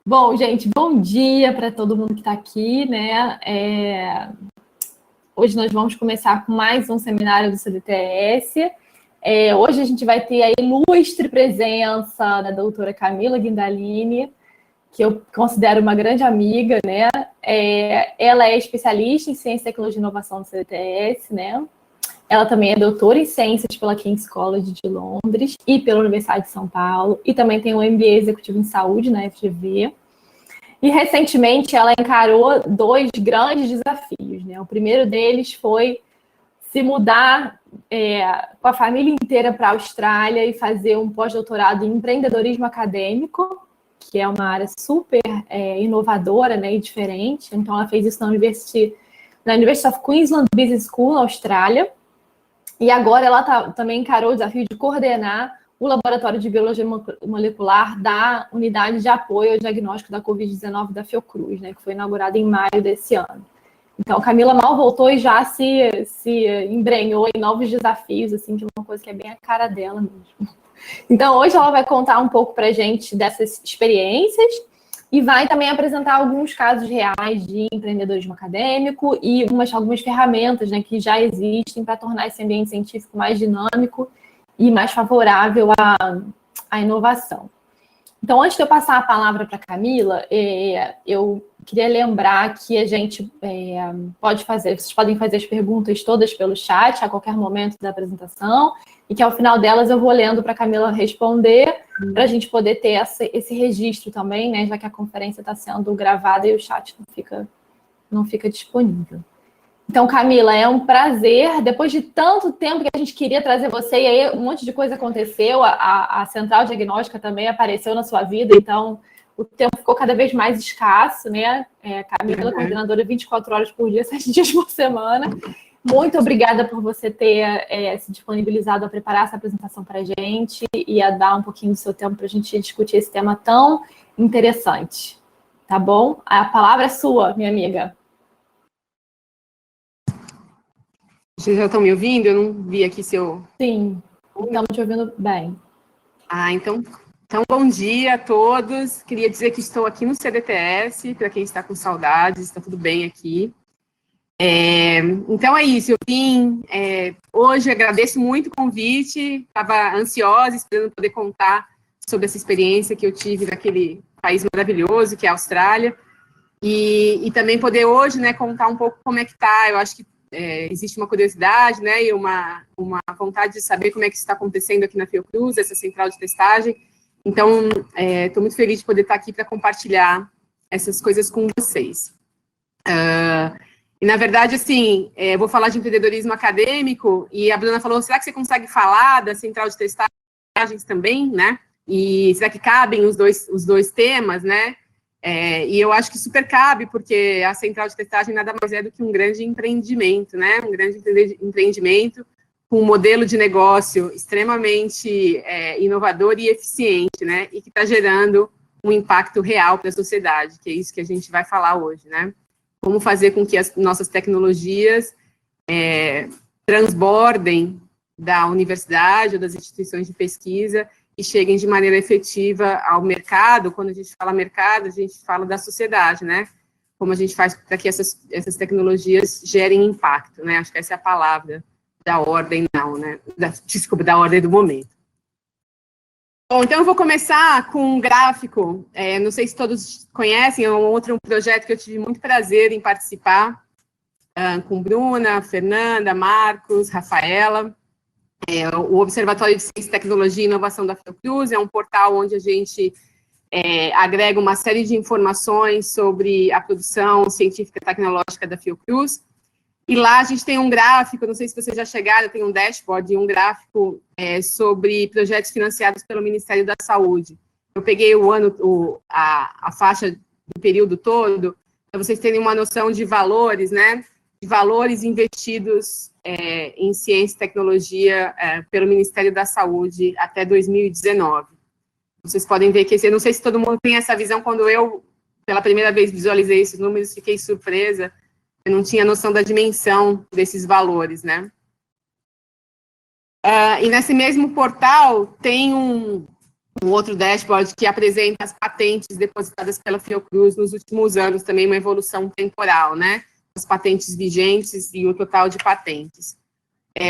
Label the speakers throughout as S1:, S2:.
S1: Bom, gente, bom dia para todo mundo que está aqui, né? Hoje nós vamos começar com mais um seminário do CDTS. Hoje a gente vai ter a ilustre presença da doutora Camila Guindalini, que eu considero uma grande amiga, né? Ela é especialista em Ciência, Tecnologia e Inovação do CDTS, né? Ela também é doutora em Ciências pela King's College de Londres e pela Universidade de São Paulo, e também tem um MBA Executivo em Saúde na FGV. E, recentemente, ela encarou dois grandes desafios, né? O primeiro deles foi se mudar com a família inteira para a Austrália e fazer um pós-doutorado em empreendedorismo acadêmico, que é uma área super inovadora, né, e diferente. Então, ela fez isso na University of Queensland Business School, na Austrália. E agora ela também encarou o desafio de coordenar o Laboratório de Biologia Molecular da Unidade de Apoio ao Diagnóstico da Covid-19 da Fiocruz, né, que foi inaugurada em maio desse ano. Então, a Camila mal voltou e já se embrenhou em novos desafios, assim, que é uma coisa que é bem a cara dela mesmo. Então, hoje ela vai contar um pouco para a gente dessas experiências e vai também apresentar alguns casos reais de empreendedorismo acadêmico e algumas ferramentas, né, que já existem para tornar esse ambiente científico mais dinâmico e mais favorável à inovação. Então, antes de eu passar a palavra para a Camila, eu queria lembrar que a gente vocês podem fazer as perguntas todas pelo chat a qualquer momento da apresentação, e que ao final delas eu vou lendo para a Camila responder, para a gente poder ter esse registro também, né, já que a conferência está sendo gravada e o chat não fica disponível. Então, Camila, é um prazer. Depois de tanto tempo que a gente queria trazer você, e aí um monte de coisa aconteceu, a Central Diagnóstica também apareceu na sua vida, então o tempo ficou cada vez mais escasso, né? Camila, coordenadora 24 horas por dia, 7 dias por semana. Muito obrigada por você ter se disponibilizado a preparar essa apresentação para a gente e a dar um pouquinho do seu tempo para a gente discutir esse tema tão interessante. Tá bom? A palavra é sua, minha amiga.
S2: Vocês já estão me ouvindo? Eu não vi aqui se eu...
S1: Sim, estamos te ouvindo bem.
S2: Então, bom dia a todos. Queria dizer que estou aqui no CDTS, para quem está com saudades, está tudo bem aqui. Então é isso, eu vim hoje, agradeço muito o convite, estava ansiosa, esperando poder contar sobre essa experiência que eu tive naquele país maravilhoso, que é a Austrália, e também poder hoje, né, contar um pouco como é que está. Eu acho que existe uma curiosidade, né, e uma vontade de saber como é que isso está acontecendo aqui na Fiocruz, essa central de testagem. Então, estou muito feliz de poder estar aqui para compartilhar essas coisas com vocês. E, na verdade, assim, vou falar de empreendedorismo acadêmico, e a Bruna falou, será que você consegue falar da central de testagens também, né? E será que cabem os dois temas, né? E eu acho que super cabe, porque a central de testagem nada mais é do que um grande empreendimento, né? Um grande empreendimento com um modelo de negócio extremamente inovador e eficiente, né? E que está gerando um impacto real para a sociedade, que é isso que a gente vai falar hoje, né? Como fazer com que as nossas tecnologias transbordem da universidade ou das instituições de pesquisa e cheguem de maneira efetiva ao mercado. Quando a gente fala mercado, a gente fala da sociedade, né? Como a gente faz para que essas tecnologias gerem impacto, né? Acho que essa é a palavra da ordem, não, né? Da ordem do momento. Bom, então eu vou começar com um gráfico, não sei se todos conhecem, é um outro projeto que eu tive muito prazer em participar, com Bruna, Fernanda, Marcos, Rafaela. O Observatório de Ciência, Tecnologia e Inovação da Fiocruz é um portal onde a gente agrega uma série de informações sobre a produção científica e tecnológica da Fiocruz. E lá a gente tem um gráfico, não sei se vocês já chegaram, tem um dashboard e um gráfico sobre projetos financiados pelo Ministério da Saúde. Eu peguei a faixa do período todo, para vocês terem uma noção de valores, né? De valores investidos em ciência e tecnologia pelo Ministério da Saúde até 2019. Vocês podem ver que, eu não sei se todo mundo tem essa visão, quando eu, pela primeira vez, visualizei esses números, fiquei surpresa. Eu não tinha noção da dimensão desses valores, né? E nesse mesmo portal tem um um outro dashboard que apresenta as patentes depositadas pela Fiocruz nos últimos anos, também uma evolução temporal, né? As patentes vigentes e o total de patentes.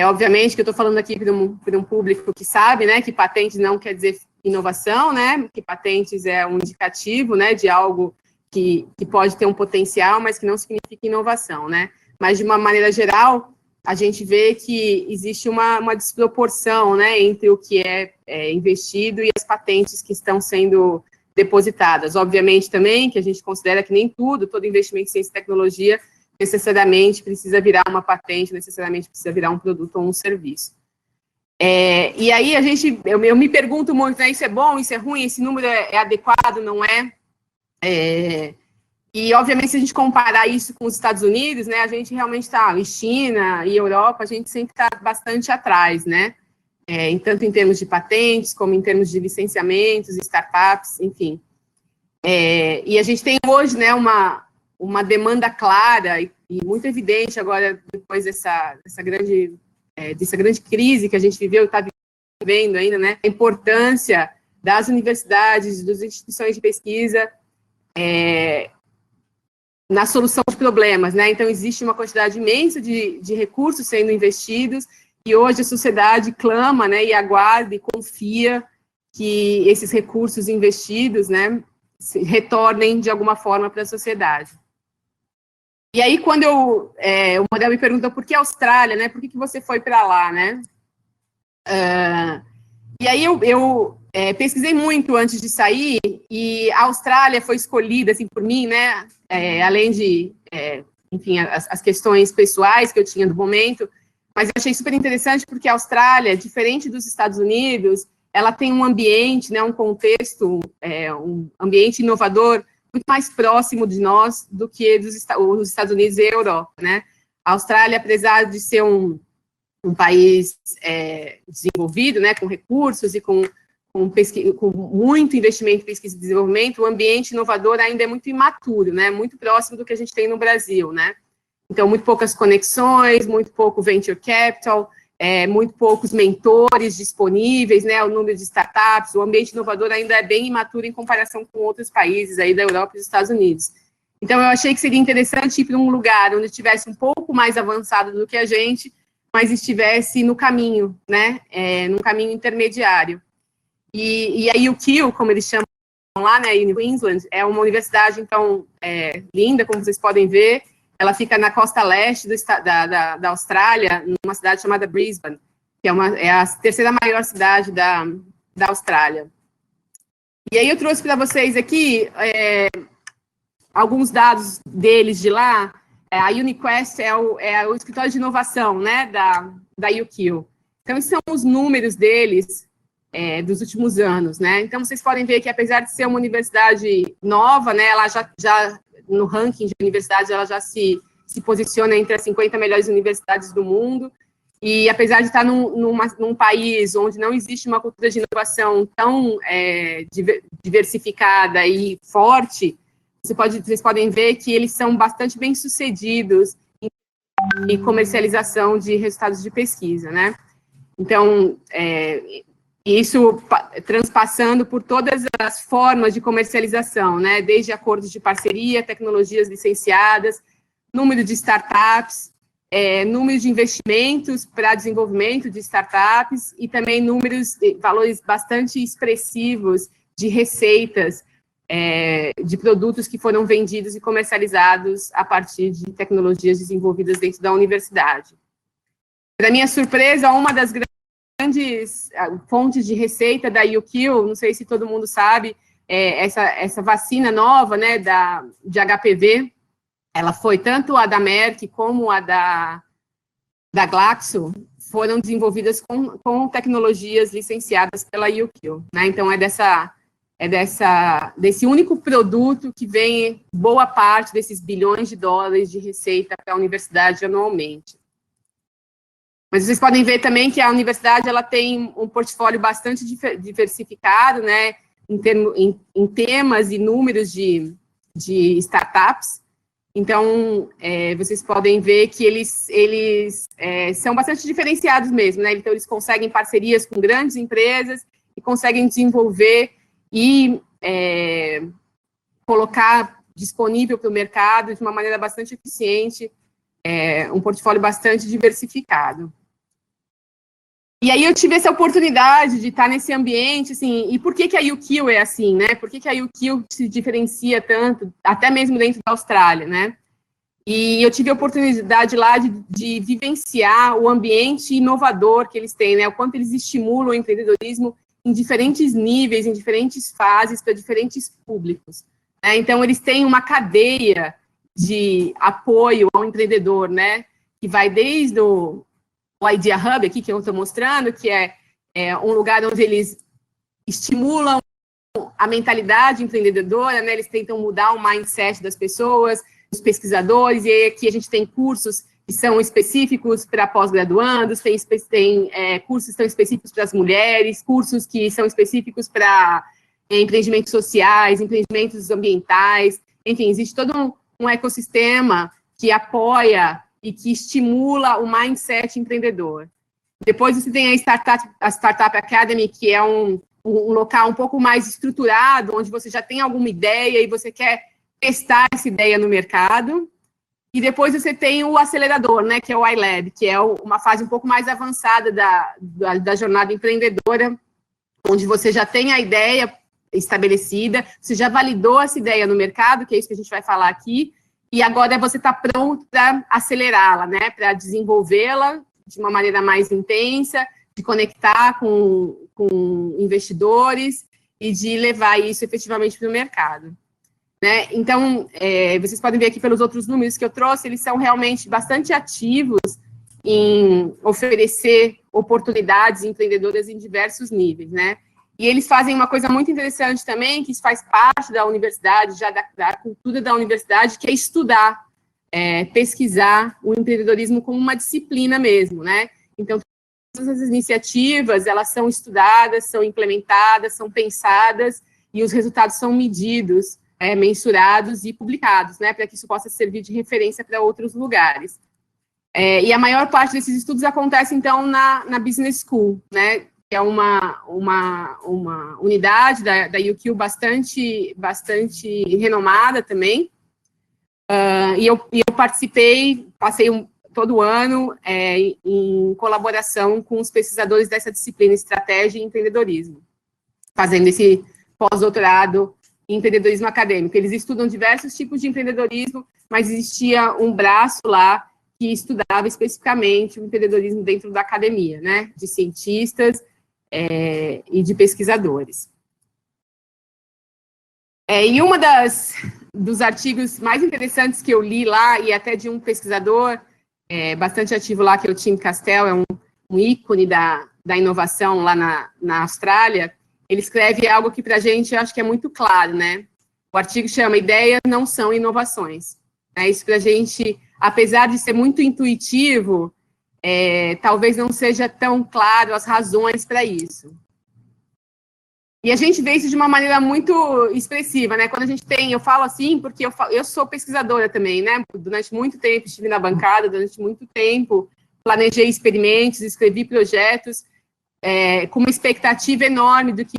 S2: Obviamente que eu estou falando aqui para um público que sabe, né, que patentes não quer dizer inovação, né, que patentes é um indicativo, né, de algo que pode ter um potencial, mas que não significa inovação, né. Mas, de uma maneira geral, a gente vê que existe uma desproporção, né, entre o que é investido e as patentes que estão sendo depositadas. Obviamente também que a gente considera que nem todo investimento em ciência e tecnologia necessariamente precisa virar uma patente, necessariamente precisa virar um produto ou um serviço. E aí eu me pergunto muito, né, isso é bom, isso é ruim, esse número é adequado, não é? E, obviamente, se a gente comparar isso com os Estados Unidos, né, a gente realmente está, em China e Europa, a gente sempre está bastante atrás, né? Tanto em termos de patentes, como em termos de licenciamentos, startups, enfim. E a gente tem hoje, né, uma demanda clara e muito evidente agora, depois dessa grande crise que a gente viveu e está vivendo ainda, né, a importância das universidades, das instituições de pesquisa na solução de problemas, né, então existe uma quantidade imensa de recursos sendo investidos e hoje a sociedade clama, né, e aguarda e confia que esses recursos investidos, né, retornem de alguma forma para a sociedade. E aí, quando o Model me perguntou por que Austrália, né? Por que você foi para lá, né? E aí eu pesquisei muito antes de sair e a Austrália foi escolhida, assim, por mim, né? Além de, enfim, as questões pessoais que eu tinha do momento, mas eu achei super interessante porque a Austrália, diferente dos Estados Unidos, ela tem um ambiente, né? Um contexto, um ambiente inovador muito mais próximo de nós do que os Estados Unidos e a Europa, né? A Austrália, apesar de ser um país desenvolvido, né, com recursos e com muito investimento em pesquisa e desenvolvimento, o ambiente inovador ainda é muito imaturo, né? Muito próximo do que a gente tem no Brasil, né? Então, muito poucas conexões, muito pouco venture capital, muito poucos mentores disponíveis, né, o número de startups, o ambiente inovador ainda é bem imaturo em comparação com outros países aí da Europa e dos Estados Unidos. Então, eu achei que seria interessante ir para um lugar onde estivesse um pouco mais avançado do que a gente, mas estivesse no caminho, né, num caminho intermediário. E aí o KIL, como eles chamam lá, né, em Queensland, é uma universidade, então, linda, como vocês podem ver. Ela fica na costa leste da Austrália, numa cidade chamada Brisbane, que é a terceira maior cidade da Austrália. E aí eu trouxe para vocês aqui alguns dados deles de lá. A UniQuest é o escritório de inovação, né, da UKIL. Então, esses são os números deles dos últimos anos, né? Então, vocês podem ver que, apesar de ser uma universidade nova, né, ela já no ranking de universidades, ela já se posiciona entre as 50 melhores universidades do mundo, e apesar de estar num país onde não existe uma cultura de inovação tão diversificada e forte, vocês podem ver que eles são bastante bem-sucedidos em comercialização de resultados de pesquisa, né? Então, isso transpassando por todas as formas de comercialização, né? Desde acordos de parceria, tecnologias licenciadas, número de startups, número de investimentos para desenvolvimento de startups e também valores bastante expressivos de receitas de produtos que foram vendidos e comercializados a partir de tecnologias desenvolvidas dentro da universidade. Para minha surpresa, uma das grandes fontes de receita da UKIL, não sei se todo mundo sabe, essa vacina nova, né, de HPV, ela foi tanto a da Merck como a da Glaxo, foram desenvolvidas com tecnologias licenciadas pela UKIL, né? Então, desse único produto que vem boa parte desses bilhões de dólares de receita para a universidade anualmente. Mas vocês podem ver também que a universidade ela tem um portfólio bastante diversificado, né, em temas e números de startups. Então, vocês podem ver que eles são bastante diferenciados mesmo, né? Então, eles conseguem parcerias com grandes empresas e conseguem desenvolver e colocar disponível para o mercado de uma maneira bastante eficiente, um portfólio bastante diversificado. E aí eu tive essa oportunidade de estar nesse ambiente, assim, e por que a UQ é assim, né? Por que a UQ se diferencia tanto, até mesmo dentro da Austrália, né? E eu tive a oportunidade lá de vivenciar o ambiente inovador que eles têm, né? O quanto eles estimulam o empreendedorismo em diferentes níveis, em diferentes fases, para diferentes públicos, né? Então, eles têm uma cadeia de apoio ao empreendedor, né? Que vai desde o Idea Hub, aqui, que eu estou mostrando, que é um lugar onde eles estimulam a mentalidade empreendedora, né? Eles tentam mudar o mindset das pessoas, dos pesquisadores, e aí aqui a gente tem cursos que são específicos para pós-graduandos, tem cursos que são específicos para as mulheres, cursos que são específicos para empreendimentos sociais, empreendimentos ambientais, enfim, existe todo um ecossistema que apoia e que estimula o mindset empreendedor. Depois você tem a Startup Academy, que é um local um pouco mais estruturado, onde você já tem alguma ideia e você quer testar essa ideia no mercado. E depois você tem o acelerador, né, que é o iLab, que é uma fase um pouco mais avançada da jornada empreendedora, onde você já tem a ideia estabelecida, você já validou essa ideia no mercado, que é isso que a gente vai falar aqui, e agora você está pronto para acelerá-la, né, para desenvolvê-la de uma maneira mais intensa, de conectar com investidores e de levar isso efetivamente para o mercado, né? Então, vocês podem ver aqui pelos outros números que eu trouxe, eles são realmente bastante ativos em oferecer oportunidades empreendedoras em diversos níveis, né? E eles fazem uma coisa muito interessante também, que isso faz parte da universidade, já da cultura da universidade, que é estudar, pesquisar o empreendedorismo como uma disciplina mesmo, né? Então, todas as iniciativas, elas são estudadas, são implementadas, são pensadas, e os resultados são medidos, mensurados e publicados, né? Para que isso possa servir de referência para outros lugares. E a maior parte desses estudos acontece, então, na Business School, né? Que é uma unidade da UQ bastante renomada também. E eu passei todo ano em colaboração com os pesquisadores dessa disciplina, Estratégia e Empreendedorismo, fazendo esse pós-doutorado em empreendedorismo acadêmico. Eles estudam diversos tipos de empreendedorismo, mas existia um braço lá que estudava especificamente o empreendedorismo dentro da academia, né, de cientistas e de pesquisadores. E uma dos artigos mais interessantes que eu li lá, e até de um pesquisador bastante ativo lá, que é o Tim Castell, é um ícone da inovação lá na Austrália, ele escreve algo que para a gente eu acho que é muito claro, né? O artigo chama Ideias não são inovações. Isso para a gente, apesar de ser muito intuitivo, talvez não seja tão claro as razões para isso. E a gente vê isso de uma maneira muito expressiva, né? Quando a gente eu falo assim, porque eu sou pesquisadora também, né? Durante muito tempo estive na bancada, durante muito tempo planejei experimentos, escrevi projetos, com uma expectativa enorme do que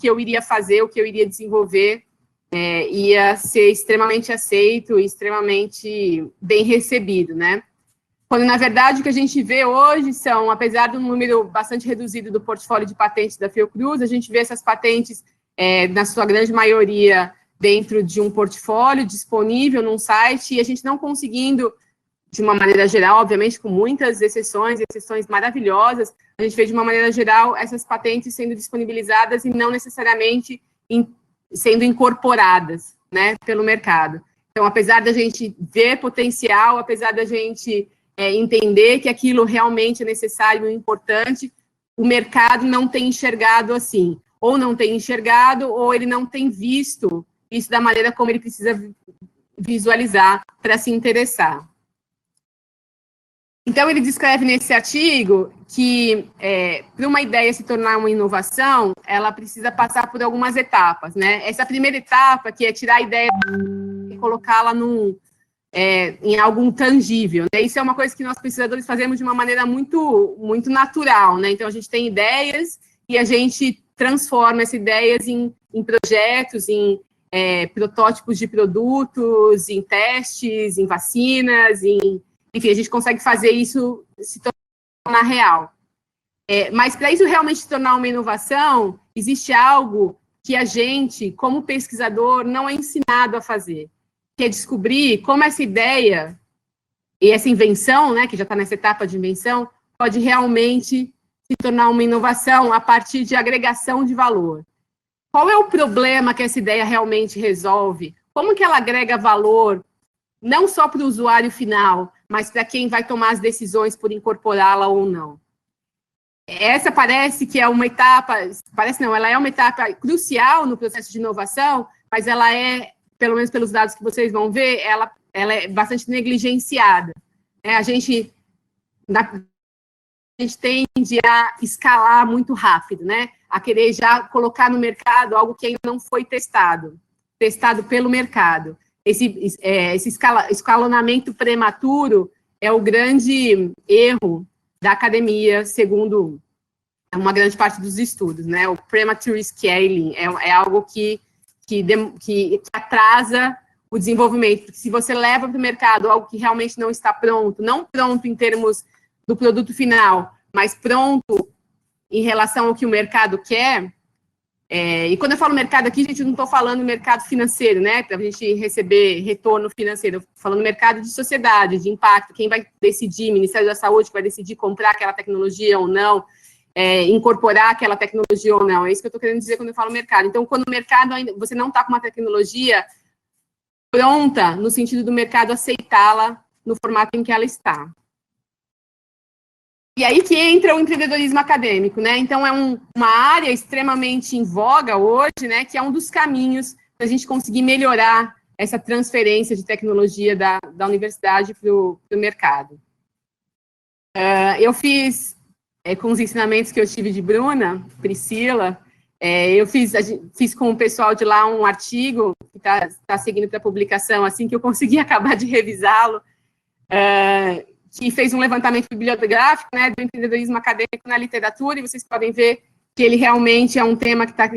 S2: eu iria fazer, o que eu iria desenvolver, ia ser extremamente aceito e extremamente bem recebido, né? Quando, na verdade, o que a gente vê hoje são, apesar do número bastante reduzido do portfólio de patentes da Fiocruz, a gente vê essas patentes, na sua grande maioria, dentro de um portfólio disponível num site, e a gente não conseguindo, de uma maneira geral, obviamente, com muitas exceções maravilhosas, a gente vê, de uma maneira geral, essas patentes sendo disponibilizadas e não necessariamente sendo incorporadas, né, pelo mercado. Então, apesar da gente ver potencial, apesar da gente entender que aquilo realmente é necessário e importante, o mercado não tem enxergado assim, ou não tem enxergado, ou ele não tem visto isso da maneira como ele precisa visualizar para se interessar. Então, ele descreve nesse artigo que, para uma ideia se tornar uma inovação, ela precisa passar por algumas etapas, né? Essa primeira etapa, que é tirar a ideia e colocá-la em algo tangível, né? Isso é uma coisa que nós pesquisadores fazemos de uma maneira muito, muito natural, né? Então, a gente tem ideias e a gente transforma essas ideias em projetos, em protótipos de produtos, em testes, em vacinas, enfim, a gente consegue fazer isso se tornar real. Mas para isso realmente se tornar uma inovação, existe algo que a gente, como pesquisador, não é ensinado a fazer, que é descobrir como essa ideia e essa invenção, né, que já está nessa etapa de invenção, pode realmente se tornar uma inovação a partir de agregação de valor. Qual é o problema que essa ideia realmente resolve? Como que ela agrega valor, não só para o usuário final, mas para quem vai tomar as decisões por incorporá-la ou não? Essa parece que é uma etapa, ela é uma etapa crucial no processo de inovação, mas ela pelo menos pelos dados que vocês vão ver, ela é bastante negligenciada. A gente tende a escalar muito rápido, né? A querer já colocar no mercado algo que ainda não foi testado pelo mercado. Esse escalonamento prematuro é o grande erro da academia, segundo uma grande parte dos estudos, né? O premature scaling é algo que atrasa o desenvolvimento, porque se você leva para o mercado algo que realmente não está pronto, não pronto em termos do produto final, mas pronto em relação ao que o mercado quer, e quando eu falo mercado aqui, gente, eu não estou falando mercado financeiro, né, para a gente receber retorno financeiro, eu estou falando mercado de sociedade, de impacto, quem vai decidir, Ministério da Saúde, que vai decidir comprar aquela tecnologia ou não, incorporar aquela tecnologia ou não, é isso que eu estou querendo dizer quando eu falo mercado. Então, quando o mercado, você não está com uma tecnologia pronta, no sentido do mercado aceitá-la no formato em que ela está. E aí que entra o empreendedorismo acadêmico, né? Então, é uma área extremamente em voga hoje, né? Que é um dos caminhos para a gente conseguir melhorar essa transferência de tecnologia da universidade para o mercado. Eu fiz, com os ensinamentos que eu tive de Bruna, Priscila, eu fiz com o pessoal de lá um artigo que está seguindo para publicação, assim que eu consegui acabar de revisá-lo, que fez um levantamento bibliográfico, né, do empreendedorismo acadêmico na literatura, e vocês podem ver que ele realmente é um tema que está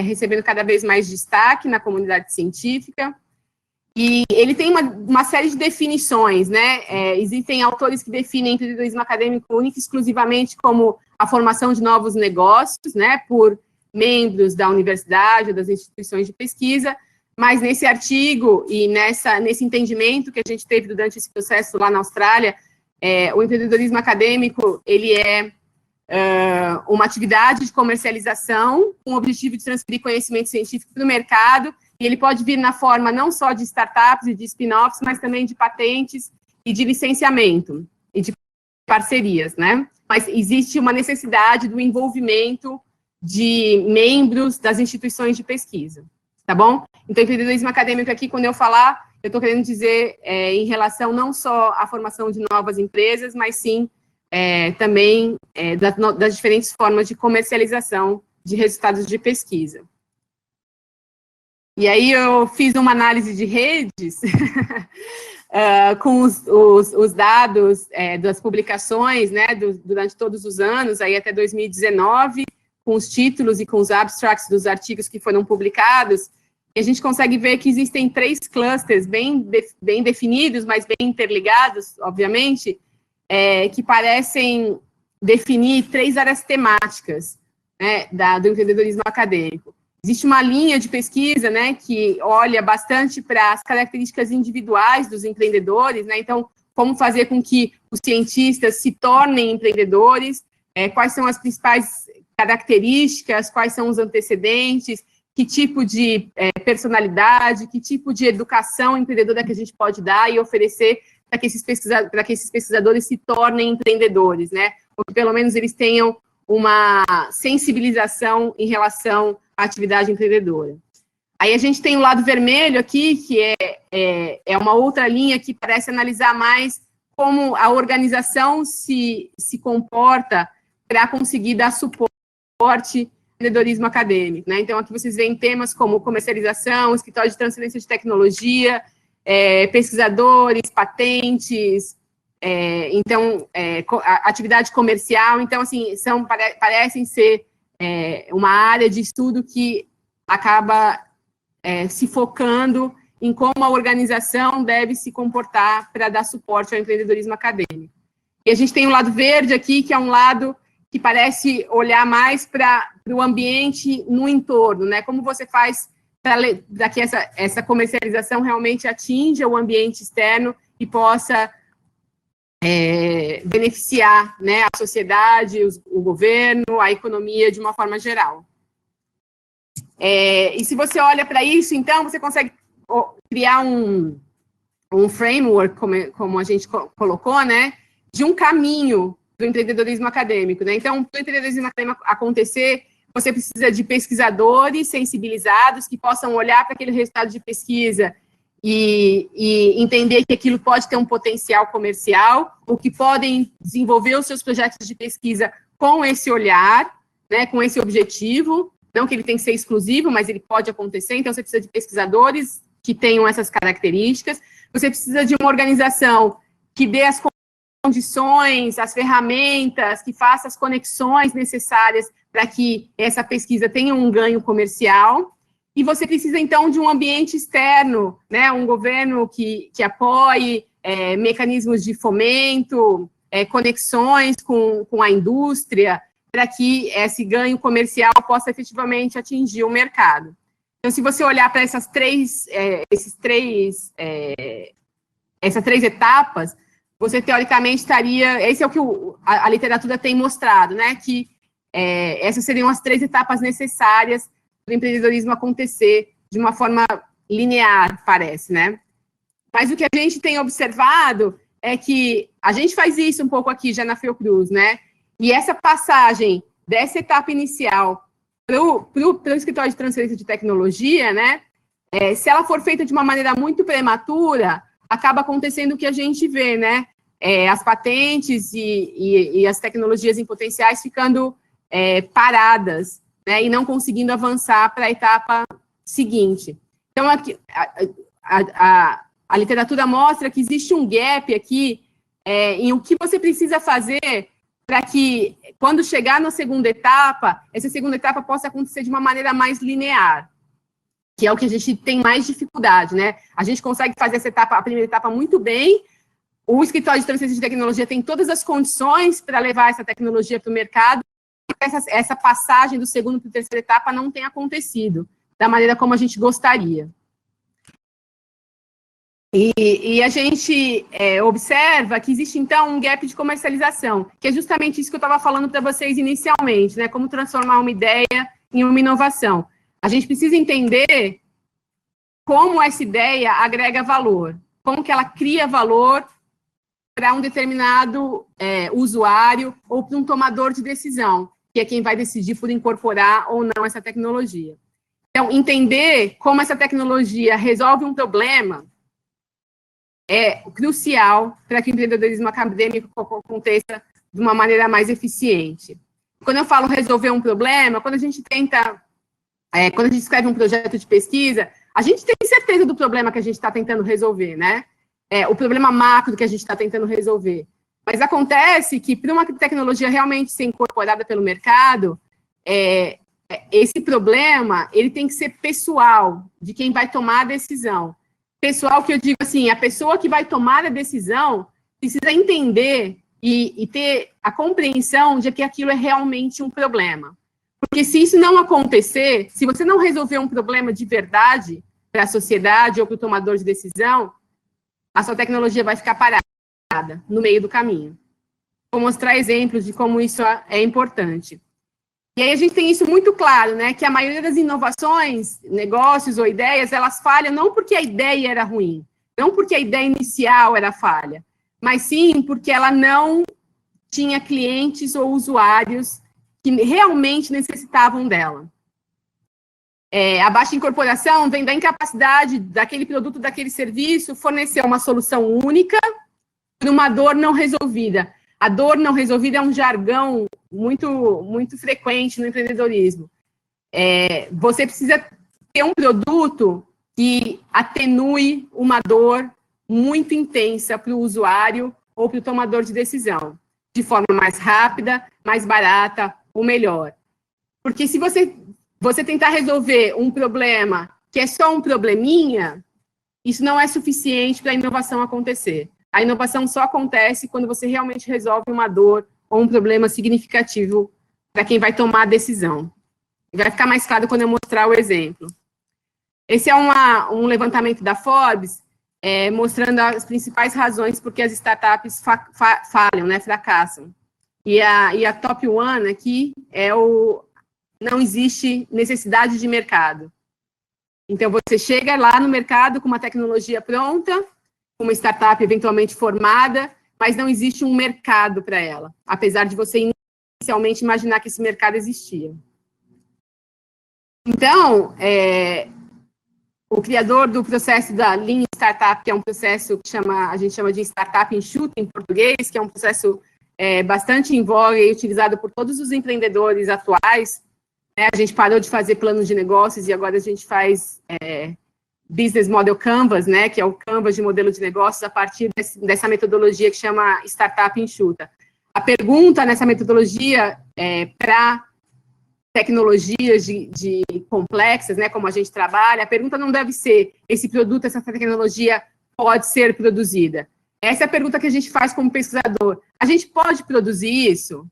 S2: recebendo cada vez mais destaque na comunidade científica, e ele tem uma série de definições, né, existem autores que definem empreendedorismo acadêmico único e exclusivamente como a formação de novos negócios, né, por membros da universidade ou das instituições de pesquisa, mas nesse artigo e nesse entendimento que a gente teve durante esse processo lá na Austrália, o empreendedorismo acadêmico, ele é uma atividade de comercialização com o objetivo de transferir conhecimento científico para o mercado, e ele pode vir na forma não só de startups e de spin-offs, mas também de patentes e de licenciamento e de parcerias, né? Mas existe uma necessidade do envolvimento de membros das instituições de pesquisa, tá bom? Então, empreendedorismo acadêmico aqui, quando eu falar, eu estou querendo dizer em relação não só à formação de novas empresas, mas sim também das diferentes formas de comercialização de resultados de pesquisa. E aí eu fiz uma análise de redes com os dados das publicações, né, durante todos os anos, aí até 2019, com os títulos e com os abstracts dos artigos que foram publicados, e a gente consegue ver que existem 3 clusters bem definidos, mas bem interligados, obviamente, que parecem definir 3 áreas temáticas, né, do empreendedorismo acadêmico. Existe uma linha de pesquisa, né, que olha bastante para as características individuais dos empreendedores, né, então, como fazer com que os cientistas se tornem empreendedores, quais são as principais características, quais são os antecedentes, que tipo de personalidade, que tipo de educação empreendedora que a gente pode dar e oferecer para que esses pesquisadores se tornem empreendedores, né? Ou que pelo menos eles tenham uma sensibilização em relação à atividade empreendedora. Aí a gente tem o lado vermelho aqui, que é uma outra linha que parece analisar mais como a organização se comporta para conseguir dar suporte ao empreendedorismo acadêmico, né? Então, aqui vocês veem temas como comercialização, escritório de transferência de tecnologia, pesquisadores, patentes, atividade comercial. Então, assim, parecem ser uma área de estudo que acaba se focando em como a organização deve se comportar para dar suporte ao empreendedorismo acadêmico. E a gente tem um lado verde aqui, que é um lado que parece olhar mais para o ambiente no entorno, né? Como você faz para que essa comercialização realmente atinja o ambiente externo e possa beneficiar, né, a sociedade, o governo, a economia de uma forma geral. E se você olha para isso, então, você consegue criar um framework, como a gente colocou, né, de um caminho do empreendedorismo acadêmico, né? Então, para o empreendedorismo acadêmico acontecer, você precisa de pesquisadores sensibilizados que possam olhar para aquele resultado de pesquisa e entender que aquilo pode ter um potencial comercial, ou que podem desenvolver os seus projetos de pesquisa com esse olhar, né, com esse objetivo, não que ele tem que ser exclusivo, mas ele pode acontecer. Então, você precisa de pesquisadores que tenham essas características, você precisa de uma organização que dê as condições, as ferramentas, que faça as conexões necessárias para que essa pesquisa tenha um ganho comercial, e você precisa, então, de um ambiente externo, né, um governo que apoie mecanismos de fomento, conexões com a indústria, para que esse ganho comercial possa efetivamente atingir o mercado. Então, se você olhar para essas três etapas, você, teoricamente, estaria... Esse é o que a literatura tem mostrado, né? Que essas seriam as 3 etapas necessárias para o empreendedorismo acontecer de uma forma linear, parece, né? Mas o que a gente tem observado é que a gente faz isso um pouco aqui já na Fiocruz, né? E essa passagem dessa etapa inicial para o escritório de transferência de tecnologia, né? Se ela for feita de uma maneira muito prematura, acaba acontecendo o que a gente vê, né? As patentes e as tecnologias em potenciais ficando paradas, né? E não conseguindo avançar para a etapa seguinte. Então, aqui, a literatura mostra que existe um gap aqui em o que você precisa fazer para que, quando chegar na segunda etapa, essa segunda etapa possa acontecer de uma maneira mais linear, que é o que a gente tem mais dificuldade, né? A gente consegue fazer essa etapa, a primeira etapa, muito bem. O escritório de transferência de tecnologia tem todas as condições para levar essa tecnologia para o mercado. Essa passagem do segundo para a terceira etapa não tem acontecido da maneira como a gente gostaria. E a gente observa que existe, então, um gap de comercialização, que é justamente isso que eu estava falando para vocês inicialmente, né? Como transformar uma ideia em uma inovação. A gente precisa entender como essa ideia agrega valor, como que ela cria valor para um determinado usuário ou para um tomador de decisão, que é quem vai decidir por incorporar ou não essa tecnologia. Então, entender como essa tecnologia resolve um problema é crucial para que o empreendedorismo acadêmico aconteça de uma maneira mais eficiente. Quando eu falo resolver um problema, quando a gente tenta, quando a gente escreve um projeto de pesquisa, a gente tem certeza do problema que a gente está tentando resolver, né? O problema macro que a gente está tentando resolver. Mas acontece que, para uma tecnologia realmente ser incorporada pelo mercado, esse problema, ele tem que ser pessoal, de quem vai tomar a decisão. Pessoal, que eu digo assim, a pessoa que vai tomar a decisão precisa entender e ter a compreensão de que aquilo é realmente um problema. Porque se isso não acontecer, se você não resolver um problema de verdade para a sociedade ou para o tomador de decisão, a sua tecnologia vai ficar parada no meio do caminho. Vou mostrar exemplos de como isso é importante. E aí a gente tem isso muito claro, né, que a maioria das inovações, negócios ou ideias, elas falham não porque a ideia era ruim, não porque a ideia inicial era falha, mas sim porque ela não tinha clientes ou usuários que realmente necessitavam dela. A baixa incorporação vem da incapacidade daquele produto, daquele serviço, fornecer uma solução única para uma dor não resolvida. A dor não resolvida é um jargão muito frequente no empreendedorismo. Você precisa ter um produto que atenue uma dor muito intensa para o usuário ou para o tomador de decisão, de forma mais rápida, mais barata ou melhor. Porque se você tentar resolver um problema que é só um probleminha, isso não é suficiente para a inovação acontecer. A inovação só acontece quando você realmente resolve uma dor ou um problema significativo para quem vai tomar a decisão. Vai ficar mais claro quando eu mostrar o exemplo. Esse é um levantamento da Forbes, mostrando as principais razões por que as startups falham, né, fracassam. E a top one aqui não existe necessidade de mercado. Então, você chega lá no mercado com uma tecnologia pronta, com uma startup eventualmente formada, mas não existe um mercado para ela, apesar de você inicialmente imaginar que esse mercado existia. Então, o criador do processo da Lean Startup, que é um processo que a gente chama de Startup enxuta em português, que é um processo bastante em voga e utilizado por todos os empreendedores atuais. A gente parou de fazer planos de negócios e agora a gente faz Business Model Canvas, né, que é o Canvas de modelo de negócios, a partir dessa metodologia que chama Startup enxuta. A pergunta nessa metodologia para tecnologias de complexas, né, como a gente trabalha, a pergunta não deve ser: esse produto, essa tecnologia pode ser produzida? Essa é a pergunta que a gente faz como pesquisador. A gente pode produzir isso?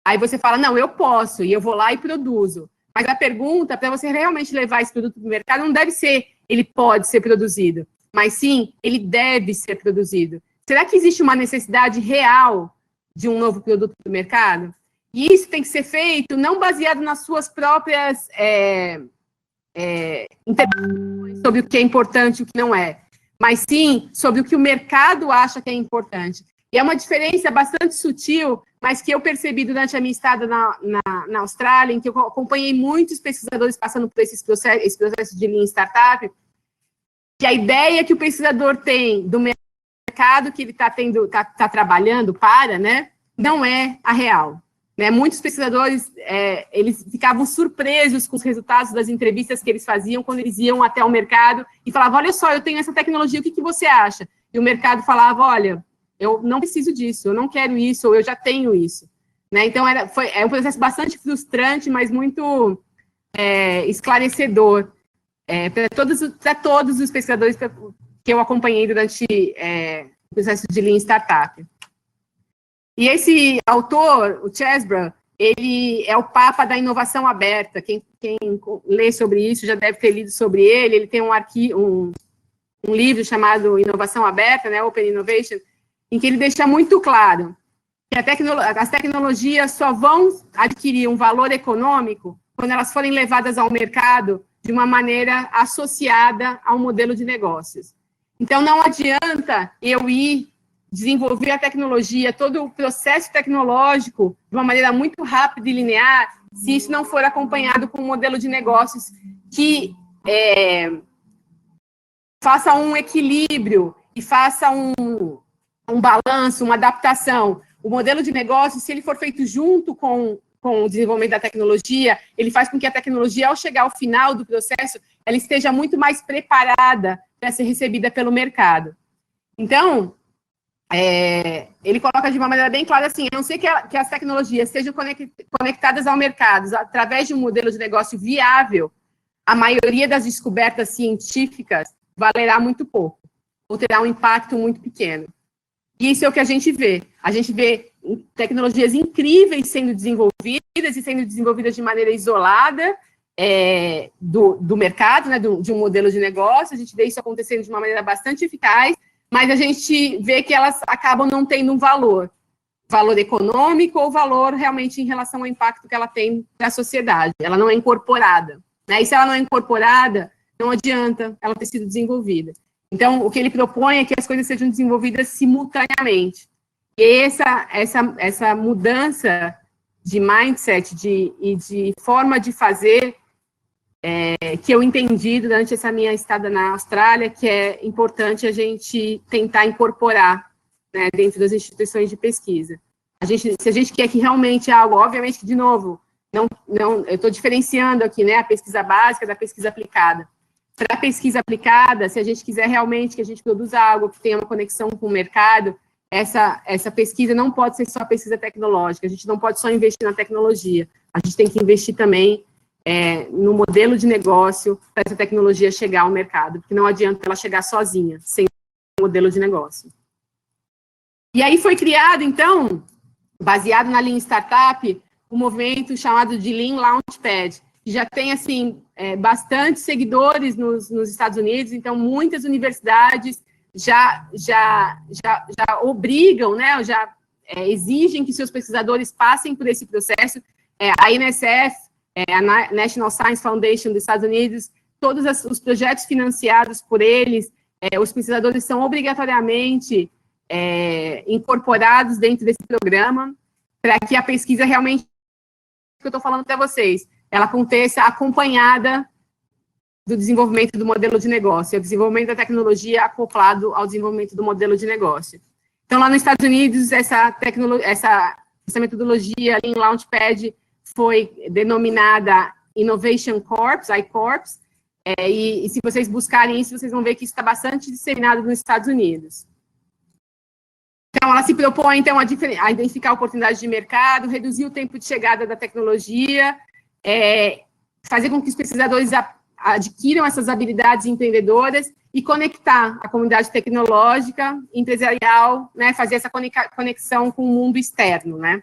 S2: Aí você fala: não, eu posso, e eu vou lá e produzo. Mas a pergunta, para você realmente levar esse produto para o mercado, não deve ser: ele pode ser produzido, mas sim, ele deve ser produzido. Será que existe uma necessidade real de um novo produto para o mercado? E isso tem que ser feito não baseado nas suas próprias interpretações sobre o que é importante e o que não é, mas sim sobre o que o mercado acha que é importante. E é uma diferença bastante sutil, mas que eu percebi durante a minha estada na Austrália, em que eu acompanhei muitos pesquisadores passando por esse processo de Lean Startup, que a ideia que o pesquisador tem do mercado que ele está trabalhando para, né, não é a real. Né? Muitos pesquisadores, eles ficavam surpresos com os resultados das entrevistas que eles faziam quando eles iam até o mercado e falavam: olha só, eu tenho essa tecnologia, o que você acha? E o mercado falava: olha, eu não preciso disso, eu não quero isso, ou eu já tenho isso. Né? Então, é um processo bastante frustrante, mas muito esclarecedor para todos os pesquisadores que eu acompanhei durante o processo de Lean Startup. E esse autor, o Chesbrough, ele é o papa da inovação aberta. Quem lê sobre isso já deve ter lido sobre ele. Ele tem um livro chamado Inovação Aberta, né, Open Innovation, em que ele deixa muito claro que as tecnologias só vão adquirir um valor econômico quando elas forem levadas ao mercado de uma maneira associada a um modelo de negócios. Então, não adianta eu ir desenvolver a tecnologia, todo o processo tecnológico de uma maneira muito rápida e linear, se isso não for acompanhado com um modelo de negócios que faça um equilíbrio e faça um balanço, uma adaptação. O modelo de negócio, se ele for feito junto com o desenvolvimento da tecnologia, ele faz com que a tecnologia, ao chegar ao final do processo, ela esteja muito mais preparada para ser recebida pelo mercado. Então, ele coloca de uma maneira bem clara assim: a não ser que as tecnologias sejam conectadas ao mercado através de um modelo de negócio viável, a maioria das descobertas científicas valerá muito pouco, ou terá um impacto muito pequeno. E isso é o que a gente vê. A gente vê tecnologias incríveis sendo desenvolvidas de maneira isolada do mercado, né, de um modelo de negócio. A gente vê isso acontecendo de uma maneira bastante eficaz, mas a gente vê que elas acabam não tendo um valor econômico ou valor realmente em relação ao impacto que ela tem para a sociedade. Ela não é incorporada. Né? E se ela não é incorporada, não adianta ela ter sido desenvolvida. Então, o que ele propõe é que as coisas sejam desenvolvidas simultaneamente. E essa mudança de mindset e de forma de fazer que eu entendi durante essa minha estada na Austrália, que é importante a gente tentar incorporar, né, dentro das instituições de pesquisa. Se a gente quer que realmente algo, obviamente que, de novo, eu estou diferenciando aqui, né, a pesquisa básica da pesquisa aplicada. Para a pesquisa aplicada, se a gente quiser realmente que a gente produza algo que tenha uma conexão com o mercado, essa pesquisa não pode ser só pesquisa tecnológica, a gente não pode só investir na tecnologia, a gente tem que investir também no modelo de negócio para essa tecnologia chegar ao mercado, porque não adianta ela chegar sozinha, sem um modelo de negócio. E aí foi criado, então, baseado na Lean Startup, um movimento chamado de Lean Launchpad, que já tem, assim, bastante seguidores nos Estados Unidos, então muitas universidades já obrigam, né, já exigem que seus pesquisadores passem por esse processo. A NSF, a National Science Foundation dos Estados Unidos, todos os projetos financiados por eles, os pesquisadores são obrigatoriamente incorporados dentro desse programa, para que a pesquisa realmente, que eu estou falando para vocês, ela aconteça acompanhada do desenvolvimento do modelo de negócio, o desenvolvimento da tecnologia acoplado ao desenvolvimento do modelo de negócio. Então, lá nos Estados Unidos, essa metodologia Lean Launchpad foi denominada Innovation Corps, I-Corps, e se vocês buscarem isso, vocês vão ver que isso está bastante disseminado nos Estados Unidos. Então, ela se propõe, então, a identificar oportunidades de mercado, reduzir o tempo de chegada da tecnologia, fazer com que os pesquisadores adquiram essas habilidades empreendedoras e conectar a comunidade tecnológica, empresarial, né, fazer essa conexão com o mundo externo, né.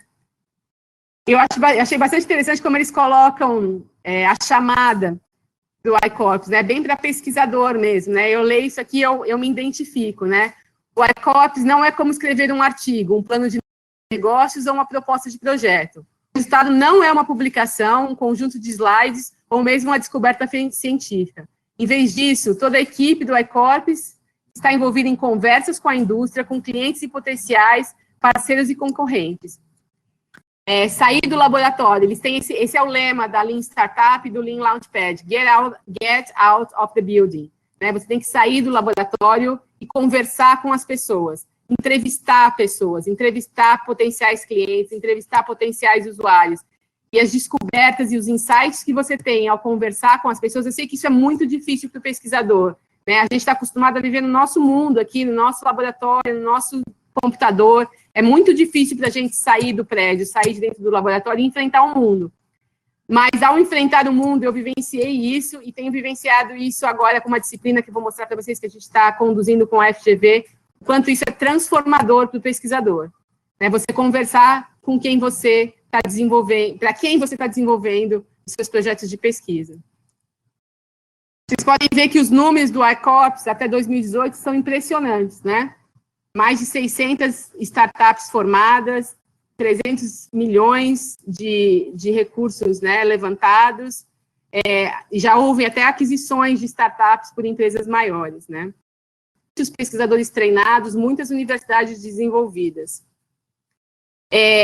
S2: Eu achei bastante interessante como eles colocam a chamada do I-Corps, né, bem para pesquisador mesmo, né, eu leio isso aqui, eu me identifico, né. O I-Corps não é como escrever um artigo, um plano de negócios ou uma proposta de projeto. O resultado não é uma publicação, um conjunto de slides ou mesmo uma descoberta científica. Em vez disso, toda a equipe do I-Corps está envolvida em conversas com a indústria, com clientes e potenciais, parceiros e concorrentes. Sair do laboratório, eles têm esse é o lema da Lean Startup e do Lean Launchpad, get out of the building. Né? Você tem que sair do laboratório e conversar com as pessoas, entrevistar pessoas, entrevistar potenciais clientes, entrevistar potenciais usuários. E as descobertas e os insights que você tem ao conversar com as pessoas, eu sei que isso é muito difícil para o pesquisador, né? A gente está acostumado a viver no nosso mundo aqui, no nosso laboratório, no nosso computador. É muito difícil para a gente sair do prédio, sair de dentro do laboratório e enfrentar o mundo. Mas, ao enfrentar o mundo, eu vivenciei isso e tenho vivenciado isso agora com uma disciplina que eu vou mostrar para vocês, que a gente está conduzindo com a FGV, o quanto isso é transformador para o pesquisador. Né? Você conversar com quem você está desenvolvendo, para quem você está desenvolvendo os seus projetos de pesquisa. Vocês podem ver que os números do I-Corps até 2018 são impressionantes, né? Mais de 600 startups formadas, 300 milhões de recursos, né, levantados, e já houve até aquisições de startups por empresas maiores, né? Muitos pesquisadores treinados, muitas universidades desenvolvidas.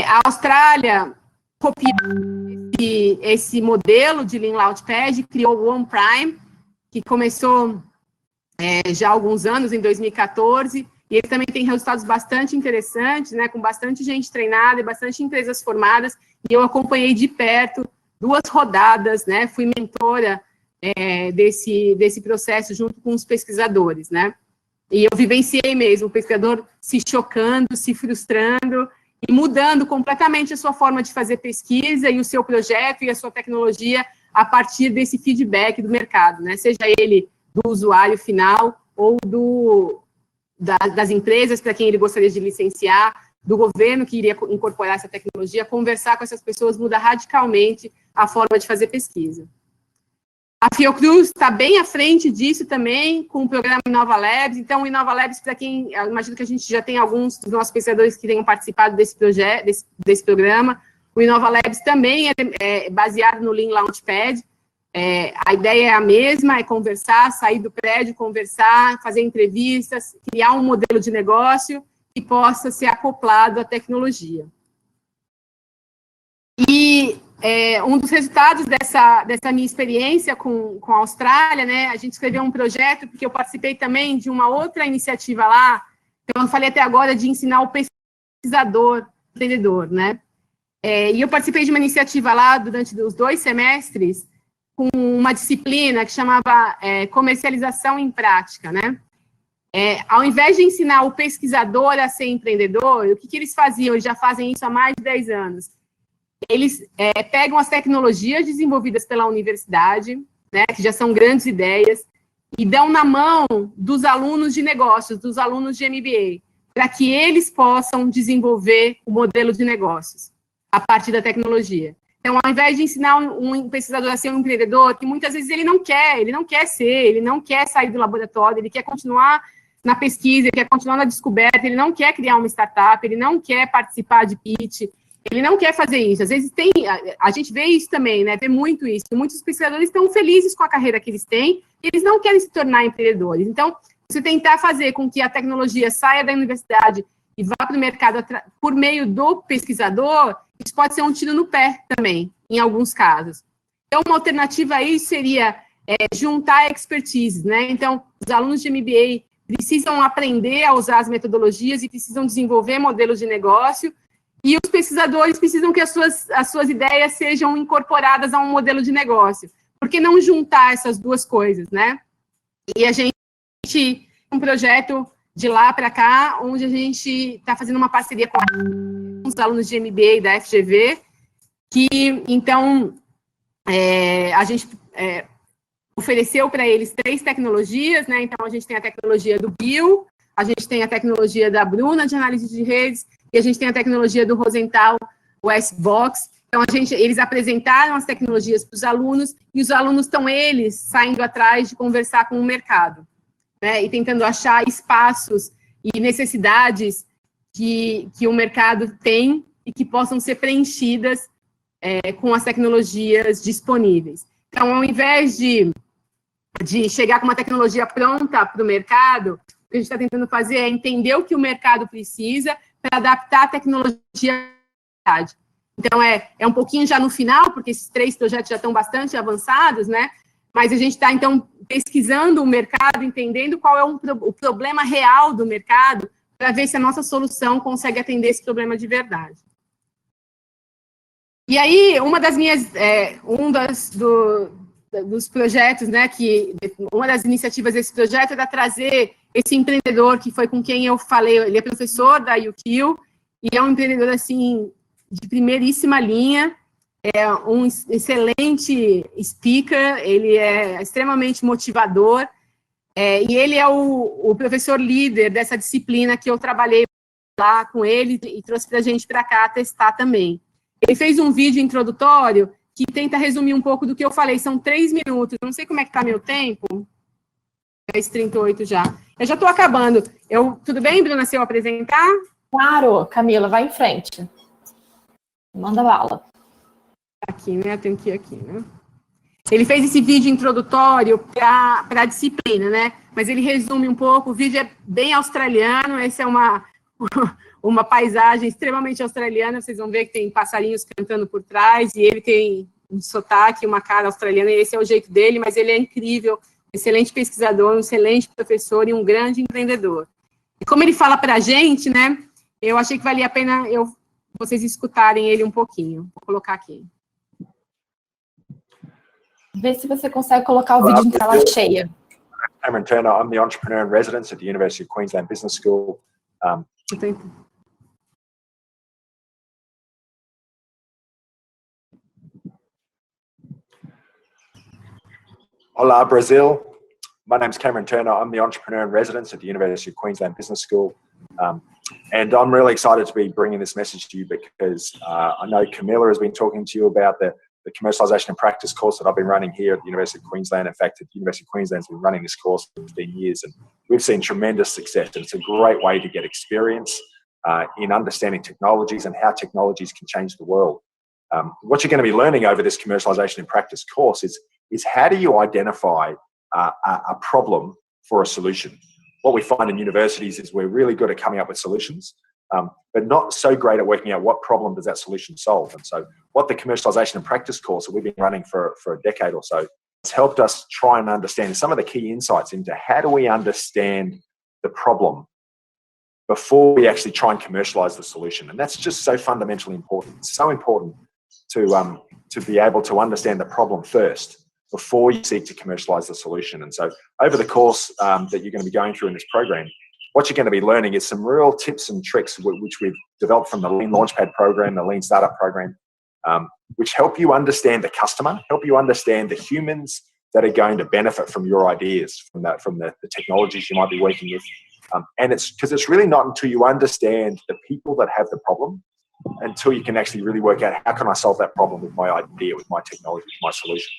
S2: A Austrália copiou esse modelo de Lean Launchpad, criou o OnePrime, que começou já há alguns anos, em 2014, e ele também tem resultados bastante interessantes, né, com bastante gente treinada e bastante empresas formadas, e eu acompanhei de perto 2 rodadas, né, fui mentora desse processo junto com os pesquisadores, né, e eu vivenciei mesmo o pesquisador se chocando, se frustrando, e mudando completamente a sua forma de fazer pesquisa e o seu projeto e a sua tecnologia a partir desse feedback do mercado, né, seja ele do usuário final ou das empresas para quem ele gostaria de licenciar, do governo que iria incorporar essa tecnologia, conversar com essas pessoas muda radicalmente a forma de fazer pesquisa. A Fiocruz está bem à frente disso também, com o programa Inova Labs. Então, o Inova Labs, para quem, eu imagino que a gente já tem alguns dos nossos pesquisadores que tenham participado desse projeto, desse programa. O Inova Labs também é baseado no Lean Launchpad. A ideia é a mesma, é conversar, sair do prédio, conversar, fazer entrevistas, criar um modelo de negócio que possa ser acoplado à tecnologia. E um dos resultados dessa minha experiência com a Austrália, né, a gente escreveu um projeto, porque eu participei também de uma outra iniciativa lá, então eu falei até agora de ensinar o pesquisador, empreendedor, né, e eu participei de uma iniciativa lá durante os 2 semestres, com uma disciplina que chamava comercialização em prática, né? Ao invés de ensinar o pesquisador a ser empreendedor, o que eles faziam? Eles já fazem isso há mais de 10 anos. Eles pegam as tecnologias desenvolvidas pela universidade, né, que já são grandes ideias, e dão na mão dos alunos de negócios, dos alunos de MBA, para que eles possam desenvolver o modelo de negócios a partir da tecnologia. Então, ao invés de ensinar um pesquisador a ser um empreendedor, que muitas vezes ele não quer sair do laboratório, ele quer continuar na pesquisa, ele quer continuar na descoberta, ele não quer criar uma startup, ele não quer participar de pitch, ele não quer fazer isso. Às vezes a gente vê isso também, né? Vê muito isso. Muitos pesquisadores estão felizes com a carreira que eles têm, e eles não querem se tornar empreendedores. Então, você tentar fazer com que a tecnologia saia da universidade e vá para o mercado por meio do pesquisador, isso pode ser um tiro no pé também, em alguns casos. Então, uma alternativa aí seria juntar expertise, né? Então, os alunos de MBA precisam aprender a usar as metodologias e precisam desenvolver modelos de negócio, e os pesquisadores precisam que as suas ideias sejam incorporadas a um modelo de negócio. Por que não juntar essas duas coisas, né? E a gente tem um projeto de lá para cá, onde a gente está fazendo uma parceria com os alunos de MBA da FGV, que, então, a gente ofereceu para eles 3 tecnologias, né? Então, a gente tem a tecnologia do Bill, a gente tem a tecnologia da Bruna, de análise de redes, e a gente tem a tecnologia do Rosenthal, o S-Box. Então, eles apresentaram as tecnologias para os alunos, e os alunos estão, saindo atrás de conversar com o mercado, né? E tentando achar espaços e necessidades que o mercado tem e que possam ser preenchidas com as tecnologias disponíveis. Então, ao invés de chegar com uma tecnologia pronta para o mercado, o que a gente está tentando fazer é entender o que o mercado precisa para adaptar a tecnologia à realidade. Então, é um pouquinho já no final, porque esses 3 projetos já estão bastante avançados, né? Mas a gente está, então, pesquisando o mercado, entendendo qual é o problema real do mercado, para ver se a nossa solução consegue atender esse problema de verdade. E aí, dos projetos, né, uma das iniciativas desse projeto era trazer esse empreendedor, que foi com quem eu falei, ele é professor da UQ, e é um empreendedor, assim, de primeiríssima linha, é um excelente speaker, ele é extremamente motivador, e ele é o professor líder dessa disciplina que eu trabalhei lá com ele e trouxe para a gente para cá testar também. Ele fez um vídeo introdutório que tenta resumir um pouco do que eu falei, são 3 minutos, não sei como é que está meu tempo, 10h38 já. Eu já estou acabando. Tudo bem, Bruna, se eu apresentar?
S1: Claro, Camila, vai em frente. Manda bala.
S2: Aqui, né? Eu tenho que ir aqui, né? Ele fez esse vídeo introdutório para a disciplina, né? Mas ele resume um pouco, o vídeo é bem australiano, essa é uma paisagem extremamente australiana, vocês vão ver que tem passarinhos cantando por trás, e ele tem um sotaque, uma cara australiana, e esse é o jeito dele, mas ele é incrível, excelente pesquisador, um excelente professor e um grande empreendedor. E como ele fala para a gente, né, eu achei que valia a pena vocês escutarem ele um pouquinho. Vou colocar aqui.
S1: Vê se você consegue colocar o vídeo em tela cheia.
S3: Cameron Turner, I'm the entrepreneur in residence at the University of Queensland Business School. Olá, Brazil. My name's Cameron Turner. I'm the entrepreneur in residence at the University of Queensland Business School. And I'm really excited to be bringing this message to you because I know Camilla has been talking to you about the commercialization and practice course that I've been running here at the University of Queensland. In fact, the University of Queensland's been running this course for 15 years, and we've seen tremendous success. And it's a great way to get experience in understanding technologies and how technologies can change the world. What you're going to be learning over this commercialization and practice course is how do you identify a problem for a solution. What we find in universities is we're really good at coming up with solutions, but not so great at working out what problem does that solution solve. And so what the commercialization and practice course that we've been running for a decade or so has helped us try and understand some of the key insights into how do we understand the problem before we actually try and commercialize the solution. And that's just so fundamentally important. It's so important to be able to understand the problem first before you seek to commercialize the solution. And so over the course that you're going to be going through in this program, what you're going to be learning is some real tips and tricks which we've developed from the Lean Launchpad program, the Lean Startup program, which help you understand the customer, help you understand the humans that are going to benefit from your ideas, from the technologies you might be working with. And it's because it's really not until you understand the people that have the problem until you can actually really work out, how can I solve that problem with my idea, with my technology, with my solution.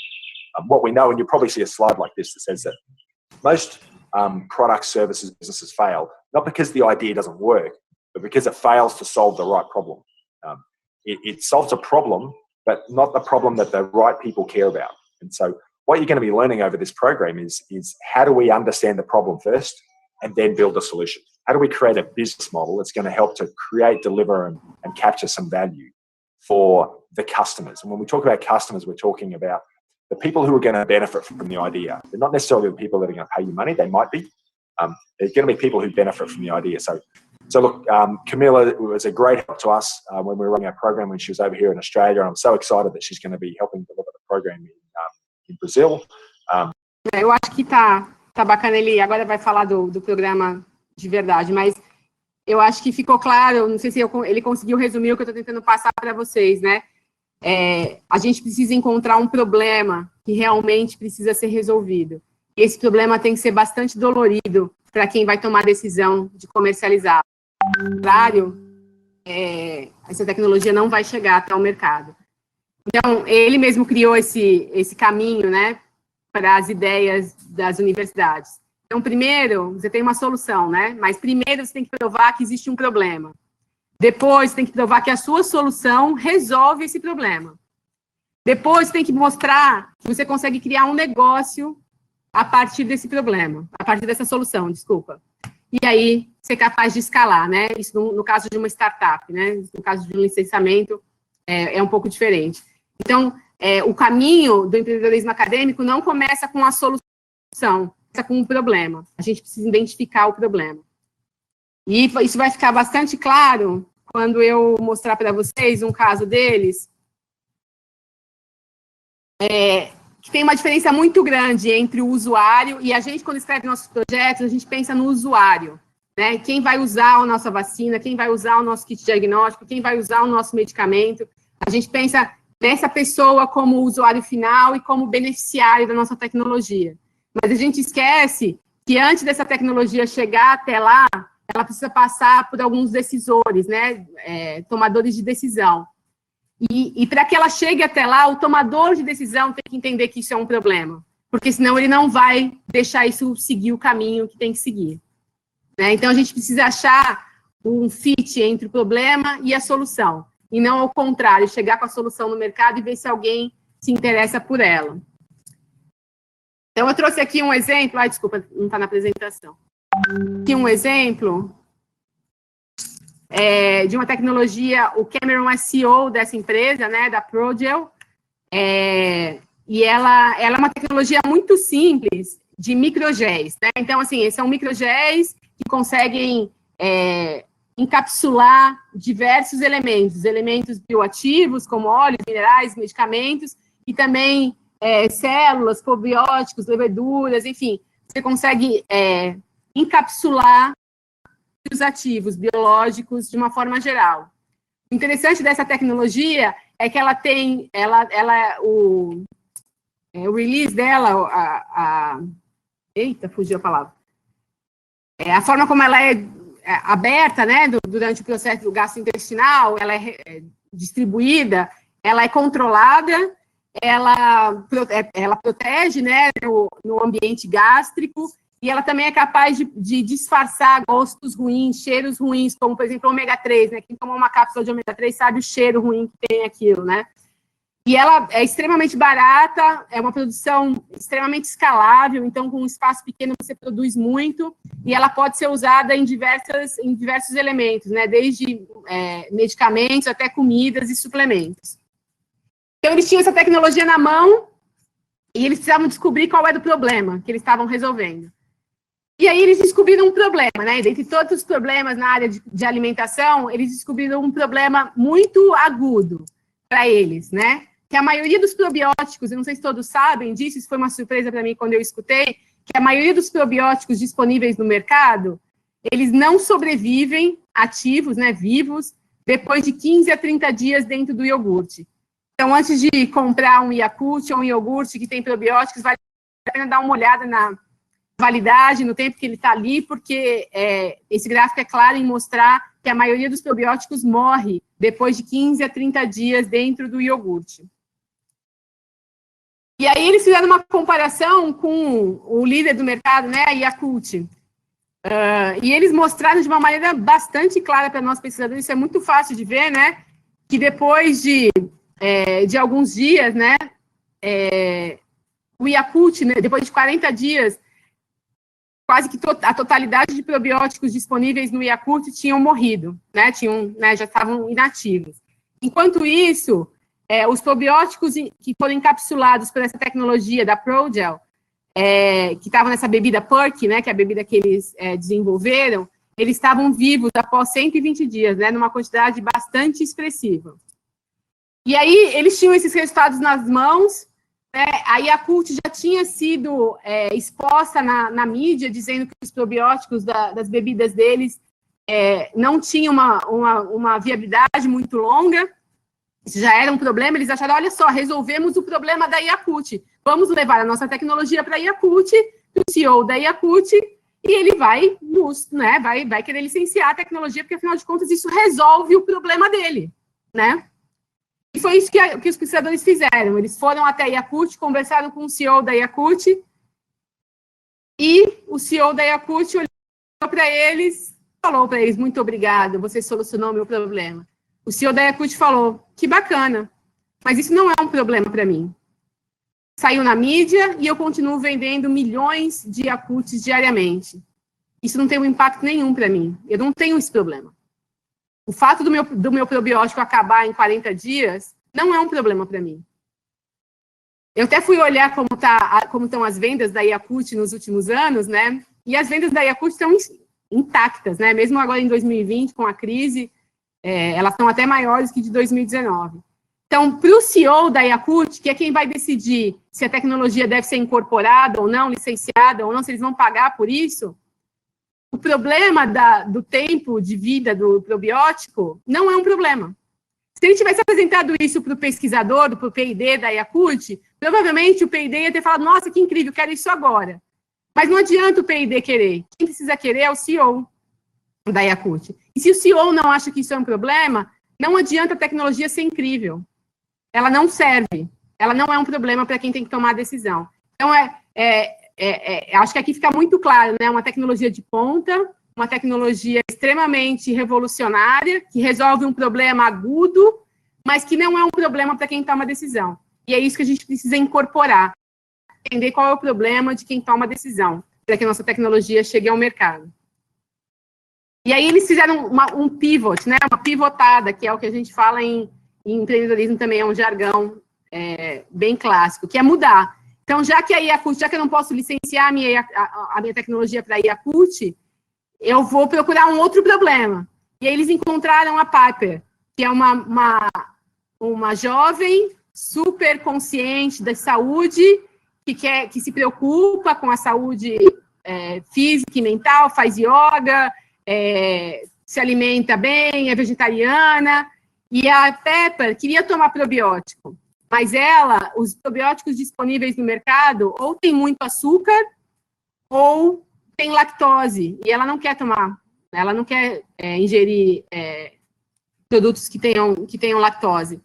S3: What we know, and you'll probably see a slide like this that says that most product, services, businesses fail, not because the idea doesn't work, but because it fails to solve the right problem. It solves a problem, but not the problem that the right people care about. And so what you're going to be learning over this program is how do we understand the problem first and then build a solution? How do we create a business model that's going to help to create, deliver, and capture some value for the customers? And when we talk about customers, we're talking about the people who are going to benefit from the idea. They're not necessarily the people that are going to pay you money. They might be. They're going to be people who benefit from the idea. So look, Camilla was a great help to us when we were running our program when she was over here in Australia. And I'm so excited that she's going to be helping deliver the program in Brazil.
S2: Eu acho que tá bacana, ele agora vai falar do programa de verdade, mas eu acho que ficou claro, não sei se ele conseguiu resumir o que eu estou tentando passar para vocês, né? A gente precisa encontrar um problema que realmente precisa ser resolvido. E esse problema tem que ser bastante dolorido para quem vai tomar a decisão de comercializar. Ao contrário, essa tecnologia não vai chegar até o mercado. Então, ele mesmo criou esse caminho, né, para as ideias das universidades. Então, primeiro, você tem uma solução, né? Mas primeiro você tem que provar que existe um problema. Depois, você tem que provar que a sua solução resolve esse problema. Depois, você tem que mostrar que você consegue criar um negócio a partir desse problema, a partir dessa solução, desculpa. E aí, ser capaz de escalar, né? Isso no caso de uma startup, né? No caso de um licenciamento, é um pouco diferente. Então, o caminho do empreendedorismo acadêmico não começa com a solução, começa com um problema. A gente precisa identificar o problema. E isso vai ficar bastante claro quando eu mostrar para vocês um caso deles, que tem uma diferença muito grande entre o usuário e a gente, quando escreve nossos projetos, a gente pensa no usuário, né? Quem vai usar a nossa vacina, quem vai usar o nosso kit diagnóstico, quem vai usar o nosso medicamento. A gente pensa nessa pessoa como usuário final e como beneficiário da nossa tecnologia. Mas a gente esquece que antes dessa tecnologia chegar até lá, ela precisa passar por alguns decisores, né? Tomadores de decisão. E para que ela chegue até lá, o tomador de decisão tem que entender que isso é um problema, porque senão ele não vai deixar isso seguir o caminho que tem que seguir, né? Então, a gente precisa achar um fit entre o problema e a solução, e não ao contrário, chegar com a solução no mercado e ver se alguém se interessa por ela. Então, eu trouxe aqui um exemplo, desculpa, não está na apresentação. Aqui um exemplo de uma tecnologia, o Cameron é CEO dessa empresa, né, da Progel, e ela é uma tecnologia muito simples de microgéis, né? Então, assim, são microgéis que conseguem encapsular diversos elementos bioativos, como óleos, minerais, medicamentos, e também células, probióticos, leveduras, enfim, você consegue encapsular os ativos biológicos de uma forma geral. O interessante dessa tecnologia é que ela tem, o release dela, eita, fugiu a palavra. A forma como ela é aberta, né, durante o processo do gastrointestinal, ela é distribuída, ela é controlada, ela protege, né, no ambiente gástrico, e ela também é capaz de disfarçar gostos ruins, cheiros ruins, como, por exemplo, ômega 3, né? Quem tomou uma cápsula de ômega 3 sabe o cheiro ruim que tem aquilo, né? E ela é extremamente barata, é uma produção extremamente escalável, então, com um espaço pequeno, você produz muito, e ela pode ser usada em diversos elementos, né? Desde medicamentos até comidas e suplementos. Então, eles tinham essa tecnologia na mão, e eles precisavam descobrir qual era o problema que eles estavam resolvendo. E aí eles descobriram um problema, né? Dentre todos os problemas na área de alimentação, eles descobriram um problema muito agudo para eles, né? que a maioria dos probióticos, eu não sei se todos sabem disso, isso foi uma surpresa para mim quando eu escutei, que a maioria dos probióticos disponíveis no mercado, eles não sobrevivem ativos, né, vivos, depois de 15 a 30 dias dentro do iogurte. Então, antes de comprar um Yakult ou um iogurte que tem probióticos, vale a pena dar uma olhada na validade, no tempo que ele está ali, porque esse gráfico é claro em mostrar que a maioria dos probióticos morre depois de 15 a 30 dias dentro do iogurte. E aí eles fizeram uma comparação com o líder do mercado, né, a Yakult. E eles mostraram de uma maneira bastante clara para nós pesquisadores, isso é muito fácil de ver, né, que depois de alguns dias, né, o Yakult, né, depois de 40 dias, quase que a totalidade de probióticos disponíveis no Yakult tinham morrido, né, já estavam inativos. Enquanto isso, os probióticos que foram encapsulados por essa tecnologia da Progel, que estavam nessa bebida Perk, né, que é a bebida que eles desenvolveram, eles estavam vivos após 120 dias, né, numa quantidade bastante expressiva. E aí, eles tinham esses resultados nas mãos, né, a Yakult já tinha sido exposta na mídia, dizendo que os probióticos das bebidas deles não tinham uma viabilidade muito longa. Isso já era um problema, eles acharam, olha só, resolvemos o problema da Yakult, vamos levar a nossa tecnologia para a Yakult, o CEO da Yakult, e ele vai querer licenciar a tecnologia, porque, afinal de contas, isso resolve o problema dele, né? E foi isso que os pesquisadores fizeram, eles foram até a Yakult, conversaram com o CEO da Yakult, e o CEO da Yakult olhou para eles, falou para eles, muito obrigado, você solucionou o meu problema. O CEO da Yakult falou, que bacana, mas isso não é um problema para mim. Saiu na mídia e eu continuo vendendo milhões de Yakults diariamente. Isso não tem um impacto nenhum para mim. Eu não tenho esse problema. O fato do meu probiótico acabar em 40 dias não é um problema para mim. Eu até fui olhar como estão as vendas da Yakult nos últimos anos, né? E as vendas da Yakult estão intactas, né? Mesmo agora em 2020, com a crise, elas estão até maiores que de 2019. Então, para o CEO da Yakult, que é quem vai decidir se a tecnologia deve ser incorporada ou não, licenciada ou não, se eles vão pagar por isso, o problema do tempo de vida do probiótico não é um problema. Se ele tivesse apresentado isso para o pesquisador, para o P&D da Yakult, provavelmente o P&D ia ter falado, nossa, que incrível, quero isso agora. Mas não adianta o P&D querer. Quem precisa querer é o CEO da Yakult. E se o CEO não acha que isso é um problema, não adianta a tecnologia ser incrível. Ela não serve. Ela não é um problema para quem tem que tomar a decisão. Então, acho que aqui fica muito claro, né? Uma tecnologia de ponta, uma tecnologia extremamente revolucionária, que resolve um problema agudo, mas que não é um problema para quem toma a decisão. E é isso que a gente precisa incorporar. Entender qual é o problema de quem toma a decisão, para que a nossa tecnologia chegue ao mercado. E aí eles fizeram um pivot, né? Uma pivotada, que é o que a gente fala em empreendedorismo também, é um jargão bem clássico, que é mudar. Então, já que eu não posso licenciar a minha tecnologia para a Yakult, eu vou procurar um outro problema. E aí eles encontraram a Piper, que é uma jovem super consciente da saúde, que se preocupa com a saúde física e mental, faz yoga, se alimenta bem, é vegetariana, e a Pepper queria tomar probiótico, mas os probióticos disponíveis no mercado ou tem muito açúcar ou tem lactose, e ela não quer tomar, ela não quer ingerir produtos que tenham lactose.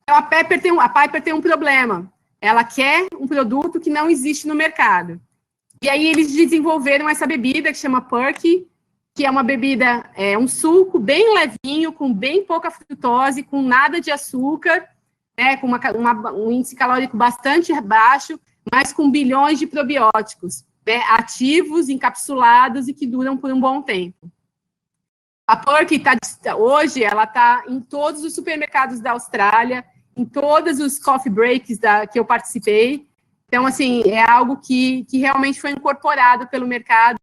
S2: Então, a Piper tem um problema, ela quer um produto que não existe no mercado. E aí eles desenvolveram essa bebida que chama Perk, que é uma bebida, um suco bem levinho, com bem pouca frutose, com nada de açúcar, né, com um índice calórico bastante baixo, mas com bilhões de probióticos, né, ativos, encapsulados e que duram por um bom tempo. A Perk hoje ela está em todos os supermercados da Austrália, em todos os coffee breaks que eu participei. Então, assim, é algo que realmente foi incorporado pelo mercado,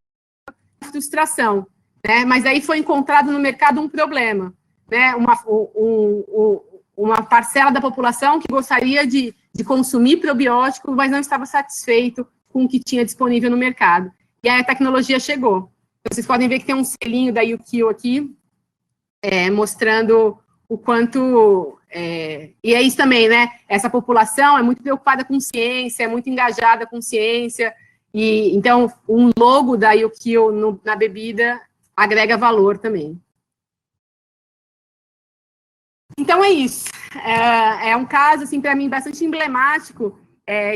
S2: frustração. Né? Mas aí foi encontrado no mercado um problema, né? uma parcela da população que gostaria de consumir probiótico, mas não estava satisfeito com o que tinha disponível no mercado. E aí a tecnologia chegou. Vocês podem ver que tem um selinho da Yukio aqui, mostrando o quanto... e é isso também, né? Essa população é muito preocupada com ciência, é muito engajada com ciência, e então um logo da Yukio na bebida agrega valor também. Então é isso. É um caso, assim, para mim, bastante emblemático,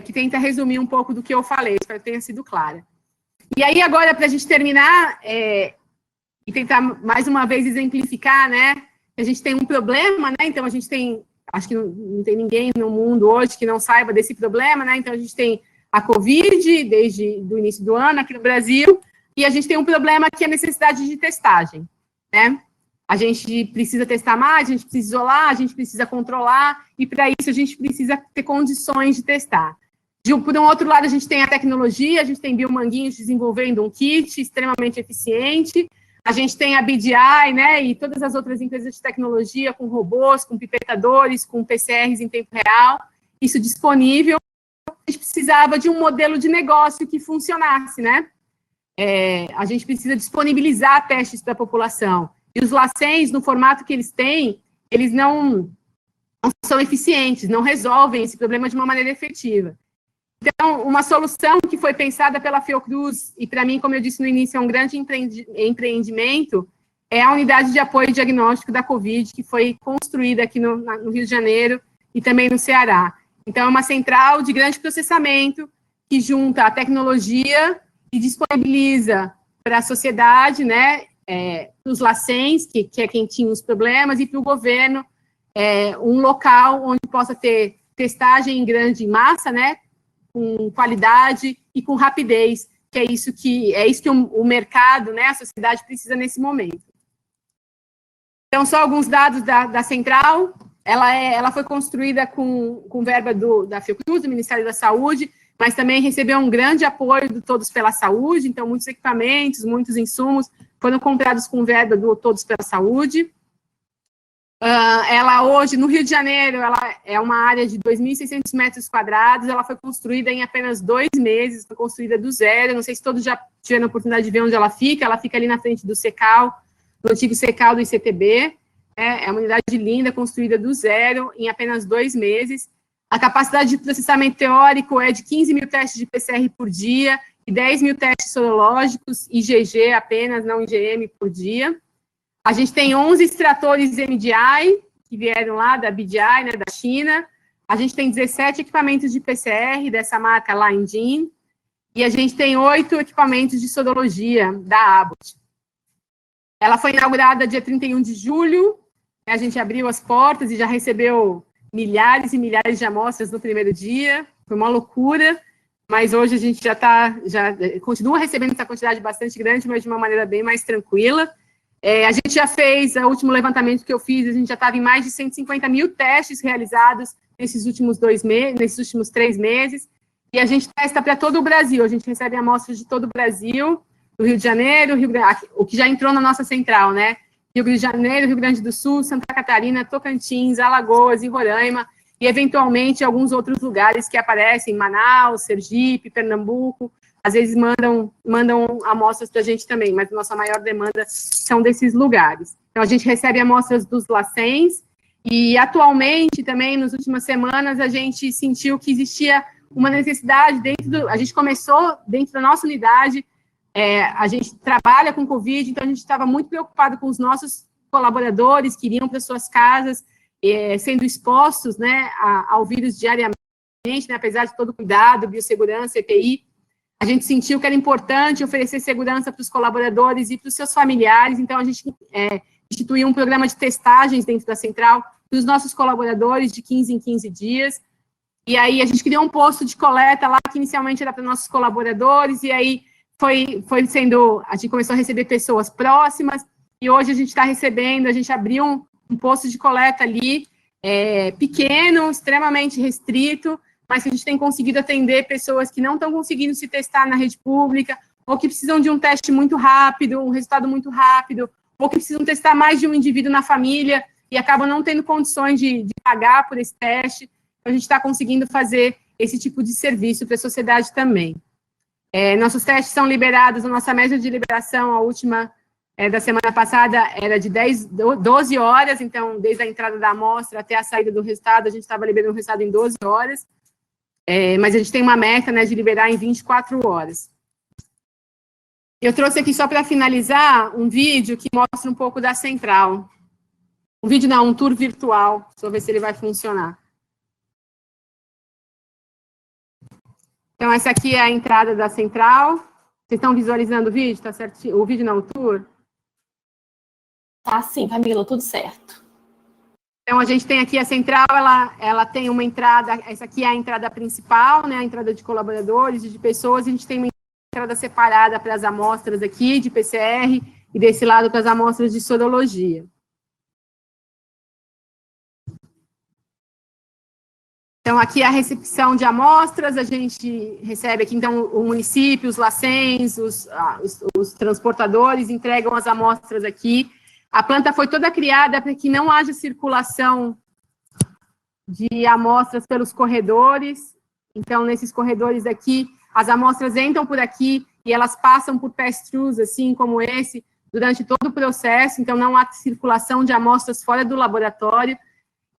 S2: que tenta resumir um pouco do que eu falei, espero que tenha sido clara. E aí, agora, para a gente terminar, e tentar, mais uma vez, exemplificar, né, a gente tem um problema, né, então a gente tem, acho que não tem ninguém no mundo hoje que não saiba desse problema, né, então a gente tem a Covid, desde o início do ano, aqui no Brasil, e a gente tem um problema que é a necessidade de testagem, né. A gente precisa testar mais, a gente precisa isolar, a gente precisa controlar, e para isso a gente precisa ter condições de testar. Por um outro lado, a gente tem a tecnologia, a gente tem Biomanguinhos desenvolvendo um kit extremamente eficiente, a gente tem a BDI, né, e todas as outras empresas de tecnologia, com robôs, com pipetadores, com PCRs em tempo real, isso disponível. A gente precisava de um modelo de negócio que funcionasse, né? A gente precisa disponibilizar testes para a população. E os LACENs, no formato que eles têm, eles não são eficientes, não resolvem esse problema de uma maneira efetiva. Então, uma solução que foi pensada pela Fiocruz, e para mim, como eu disse no início, é um grande empreendimento, é a unidade de apoio diagnóstico da Covid, que foi construída aqui no Rio de Janeiro e também no Ceará. Então, é uma central de grande processamento que junta a tecnologia e disponibiliza para a sociedade, né, os LACENs, que é quem tinha os problemas, e para o governo, um local onde possa ter testagem em grande massa, né, com qualidade e com rapidez, que é isso que o mercado, né, a sociedade precisa nesse momento. Então, só alguns dados da central. Ela foi construída com verba da Fiocruz, do Ministério da Saúde, mas também recebeu um grande apoio do Todos pela Saúde, então muitos equipamentos, muitos insumos foram comprados com verba do Todos pela Saúde. Ela hoje, no Rio de Janeiro, ela é uma área de 2.600 metros quadrados, ela foi construída em apenas 2 meses, foi construída do zero, não sei se todos já tiveram a oportunidade de ver onde ela fica ali na frente do CECAL, do antigo CECAL do ICTB, é uma unidade linda, construída do zero, em apenas 2 meses. A capacidade de processamento teórico é de 15 mil testes de PCR por dia e 10 mil testes sorológicos, IgG apenas, não IgM, por dia. A gente tem 11 extratores MDI, que vieram lá da BDI, né, da China. A gente tem 17 equipamentos de PCR dessa marca Lianjin. E a gente tem 8 equipamentos de sorologia da Abbott. Ela foi inaugurada dia 31 de julho. A gente abriu as portas e já recebeu milhares e milhares de amostras no primeiro dia. Foi uma loucura. Mas hoje a gente já continua recebendo essa quantidade bastante grande, mas de uma maneira bem mais tranquila. A gente já fez, o último levantamento que eu fiz, a gente já estava em mais de 150 mil testes realizados nesses últimos 3 meses, e a gente testa para todo o Brasil, a gente recebe amostras de todo o Brasil, do Rio de Janeiro, o que já entrou na nossa central, né? Rio de Janeiro, Rio Grande do Sul, Santa Catarina, Tocantins, Alagoas e Roraima, e eventualmente alguns outros lugares que aparecem, Manaus, Sergipe, Pernambuco. Às vezes mandam amostras para a gente também, mas a nossa maior demanda são desses lugares. Então, a gente recebe amostras dos LACENs, e atualmente, também, nas últimas semanas, a gente sentiu que existia uma necessidade a gente começou dentro da nossa unidade, a gente trabalha com Covid, então a gente estava muito preocupado com os nossos colaboradores que iriam para suas casas, sendo expostos, né, ao vírus diariamente, né, apesar de todo o cuidado, biossegurança, EPI. A gente sentiu que era importante oferecer segurança para os colaboradores e para os seus familiares, então a gente instituiu um programa de testagens dentro da central para os nossos colaboradores de 15 em 15 dias, e aí a gente criou um posto de coleta lá, que inicialmente era para nossos colaboradores, e aí a gente começou a receber pessoas próximas, e hoje a gente está recebendo, a gente abriu um posto de coleta ali, pequeno, extremamente restrito, mas que a gente tem conseguido atender pessoas que não estão conseguindo se testar na rede pública, ou que precisam de um teste muito rápido, um resultado muito rápido, ou que precisam testar mais de um indivíduo na família, e acabam não tendo condições de pagar por esse teste. Então, a gente está conseguindo fazer esse tipo de serviço para a sociedade também. Nossos testes são liberados, a nossa média de liberação, a última da semana passada, era de 12 horas, então, desde a entrada da amostra até a saída do resultado, a gente estava liberando o resultado em 12 horas, mas a gente tem uma meta, né, de liberar em 24 horas. Eu trouxe aqui, só para finalizar, um vídeo que mostra um pouco da central. Um tour virtual, deixa eu ver se ele vai funcionar. Então, essa aqui é a entrada da central. Vocês estão visualizando o vídeo? Tá certinho? O vídeo não, o tour?
S1: Tá sim, Camila, tudo certo.
S2: Então, a gente tem aqui a central, ela tem uma entrada, essa aqui é a entrada principal, né, a entrada de colaboradores e de pessoas, a gente tem uma entrada separada para as amostras aqui, de PCR, e desse lado para as amostras de sorologia. Então, aqui é a recepção de amostras, a gente recebe aqui, então, o município, os LACENs, os transportadores entregam as amostras aqui. A planta foi toda criada para que não haja circulação de amostras pelos corredores. Então, nesses corredores aqui, as amostras entram por aqui e elas passam por pass-throughs, assim como esse, durante todo o processo. Então, não há circulação de amostras fora do laboratório.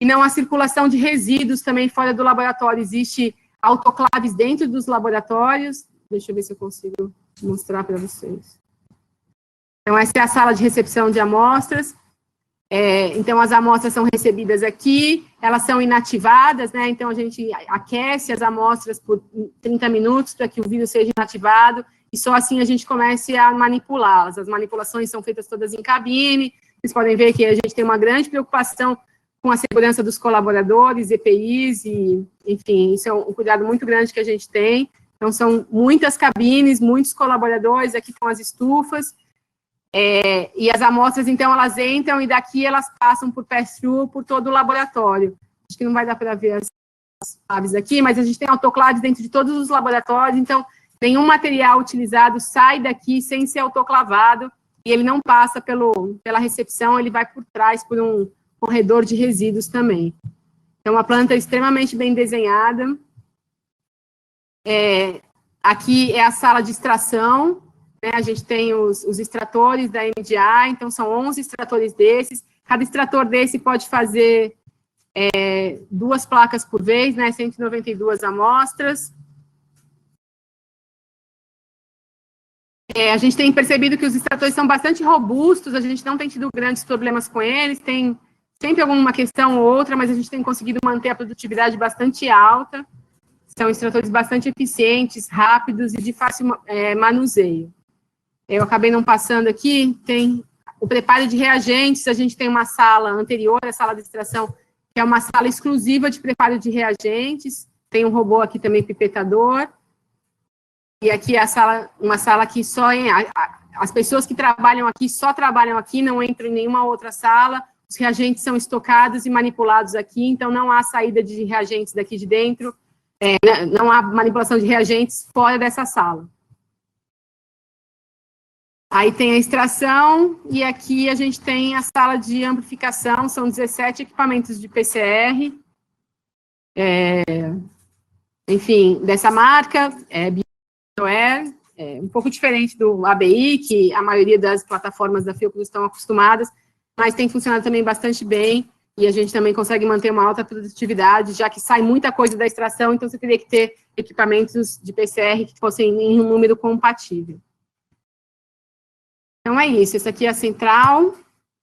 S2: E não há circulação de resíduos também fora do laboratório. Existe autoclaves dentro dos laboratórios. Deixa eu ver se eu consigo mostrar para vocês. Então, essa é a sala de recepção de amostras. Então, as amostras são recebidas aqui, elas são inativadas, né? Então, a gente aquece as amostras por 30 minutos para que o vírus seja inativado, e só assim a gente comece a manipulá-las. As manipulações são feitas todas em cabine. Vocês podem ver que a gente tem uma grande preocupação com a segurança dos colaboradores, EPIs, e, enfim, isso é um cuidado muito grande que a gente tem. Então, são muitas cabines, muitos colaboradores, aqui com as estufas, e as amostras, então, elas entram e daqui elas passam por pass-through por todo o laboratório. Acho que não vai dar para ver as chaves aqui, mas a gente tem autoclaves dentro de todos os laboratórios, então, nenhum material utilizado sai daqui sem ser autoclavado, e ele não passa pela recepção, ele vai por trás, por um corredor de resíduos também. É uma planta extremamente bem desenhada. Aqui é a sala de extração, né? A gente tem os extratores da MDA, então são 11 extratores desses. Cada extrator desse pode fazer 2 placas por vez, né? 192 amostras. A gente tem percebido que os extratores são bastante robustos, a gente não tem tido grandes problemas com eles, tem sempre alguma questão ou outra, mas a gente tem conseguido manter a produtividade bastante alta. São extratores bastante eficientes, rápidos e de fácil manuseio. Eu acabei não passando aqui, tem o preparo de reagentes, a gente tem uma sala anterior à sala de extração, que é uma sala exclusiva de preparo de reagentes, tem um robô aqui também pipetador, e aqui é uma sala que só as pessoas que trabalham aqui só trabalham aqui, não entram em nenhuma outra sala. Os reagentes são estocados e manipulados aqui, então não há saída de reagentes daqui de dentro, não há manipulação de reagentes fora dessa sala. Aí tem a extração, e aqui a gente tem a sala de amplificação, são 17 equipamentos de PCR, enfim, dessa marca, BioAir, um pouco diferente do ABI, que a maioria das plataformas da Fiocruz estão acostumadas, mas tem funcionado também bastante bem, e a gente também consegue manter uma alta produtividade, já que sai muita coisa da extração, então você teria que ter equipamentos de PCR que fossem em um número compatível. Então é isso, essa aqui é a central,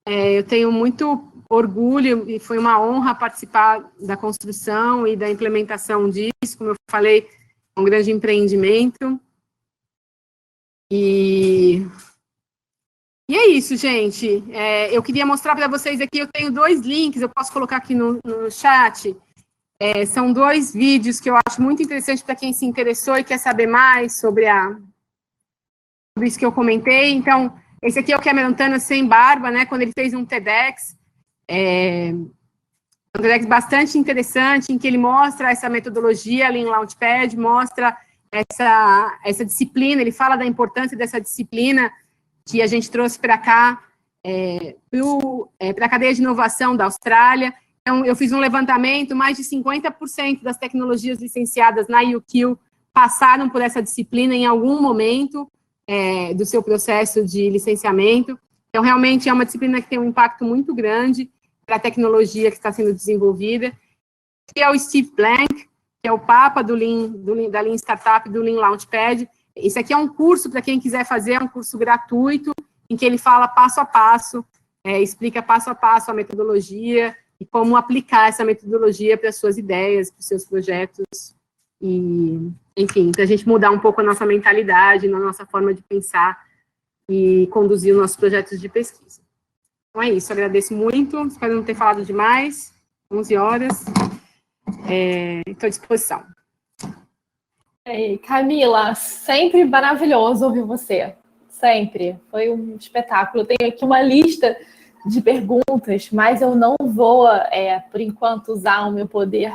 S2: eu tenho muito orgulho, e foi uma honra participar da construção e da implementação disso, como eu falei, é um grande empreendimento, e é isso, gente. Eu queria mostrar para vocês aqui, eu tenho 2 links, eu posso colocar aqui no chat. São 2 vídeos que eu acho muito interessantes para quem se interessou e quer saber mais sobre isso que eu comentei. Então, esse aqui é o Cameron Tanner sem barba, né, quando ele fez um TEDx. Um TEDx bastante interessante, em que ele mostra essa metodologia ali em Launchpad, mostra essa disciplina, ele fala da importância dessa disciplina que a gente trouxe para cá, para a cadeia de inovação da Austrália. Então, eu fiz um levantamento, mais de 50% das tecnologias licenciadas na UQ passaram por essa disciplina em algum momento do seu processo de licenciamento. Então, realmente é uma disciplina que tem um impacto muito grande para a tecnologia que está sendo desenvolvida. Que é o Steve Blank, que é o papa da Lean Startup, do Lean Launchpad. Esse aqui é um curso para quem quiser fazer, é um curso gratuito, em que ele fala passo a passo, explica passo a passo a metodologia e como aplicar essa metodologia para as suas ideias, para os seus projetos, e, enfim, para a gente mudar um pouco a nossa mentalidade, na nossa forma de pensar e conduzir os nossos projetos de pesquisa. Então é isso, agradeço muito, espero não ter falado demais, 11 horas, estou à disposição.
S1: Camila, sempre maravilhoso ouvir você, sempre, foi um espetáculo. Eu tenho aqui uma lista de perguntas, mas eu não vou, por enquanto, usar o meu poder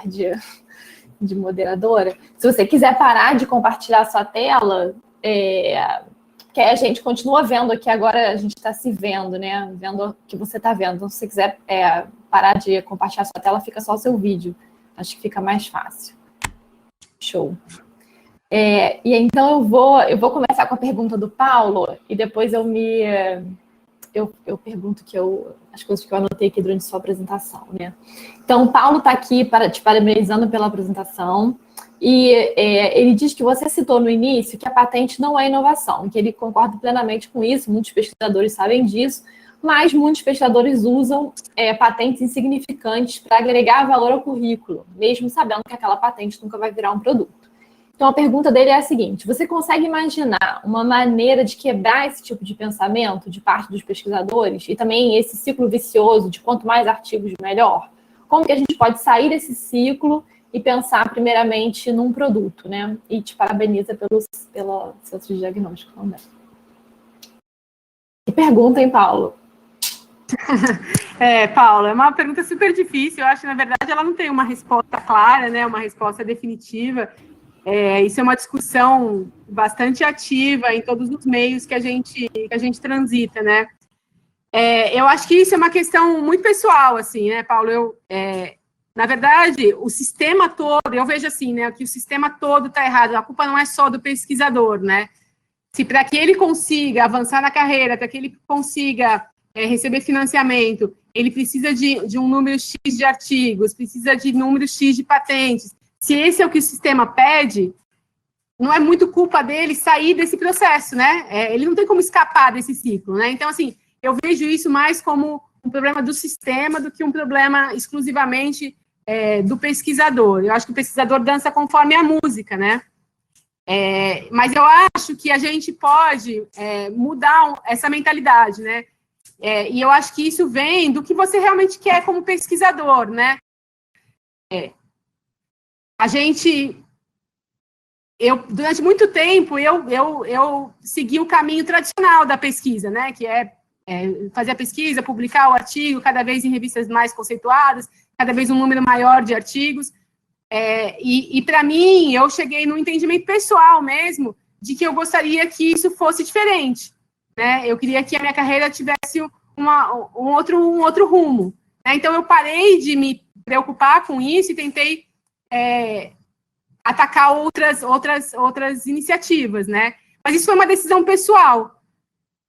S1: de moderadora. Se você quiser parar de compartilhar a sua tela, que a gente continua vendo aqui, agora a gente está se vendo, né? Vendo o que você está vendo. Então, se você quiser parar de compartilhar a sua tela, fica só o seu vídeo. Acho que fica mais fácil. Show. E então eu vou começar com a pergunta do Paulo e depois eu pergunto as coisas que eu anotei aqui durante a sua apresentação, né? Então, o Paulo está aqui te parabenizando pela apresentação e ele diz que você citou no início que a patente não é inovação, que ele concorda plenamente com isso, muitos pesquisadores sabem disso, mas muitos pesquisadores usam patentes insignificantes para agregar valor ao currículo, mesmo sabendo que aquela patente nunca vai virar um produto. Então, a pergunta dele é a seguinte: você consegue imaginar uma maneira de quebrar esse tipo de pensamento de parte dos pesquisadores e também esse ciclo vicioso de quanto mais artigos, melhor? Como que a gente pode sair desse ciclo e pensar primeiramente num produto, né? E te parabeniza pelo seu diagnóstico também. Que pergunta, hein, Paulo?
S2: Paulo, é uma pergunta super difícil. Eu acho que, na verdade, ela não tem uma resposta clara, né? Uma resposta definitiva. Isso é uma discussão bastante ativa em todos os meios que a gente transita, né? Eu acho que isso é uma questão muito pessoal, assim, né, Paulo? Na verdade, o sistema todo, eu vejo assim, né, que o sistema todo está errado. A culpa não é só do pesquisador, né? Se para que ele consiga avançar na carreira, para que ele consiga receber financiamento, ele precisa de um número X de artigos, precisa de número X de patentes. Se esse é o que o sistema pede, não é muito culpa dele sair desse processo, né? Ele não tem como escapar desse ciclo, né? Então, assim, eu vejo isso mais como um problema do sistema do que um problema exclusivamente do pesquisador. Eu acho que o pesquisador dança conforme a música, né? Mas eu acho que a gente pode mudar essa mentalidade, né? E eu acho que isso vem do que você realmente quer como pesquisador, né? Durante muito tempo, eu segui o caminho tradicional da pesquisa, né, que fazer a pesquisa, publicar o artigo, cada vez em revistas mais conceituadas, cada vez um número maior de artigos, e para mim, eu cheguei no entendimento pessoal mesmo, de que eu gostaria que isso fosse diferente, né, eu queria que a minha carreira tivesse um outro rumo, né? Então eu parei de me preocupar com isso e tentei atacar outras iniciativas, né? Mas isso foi uma decisão pessoal,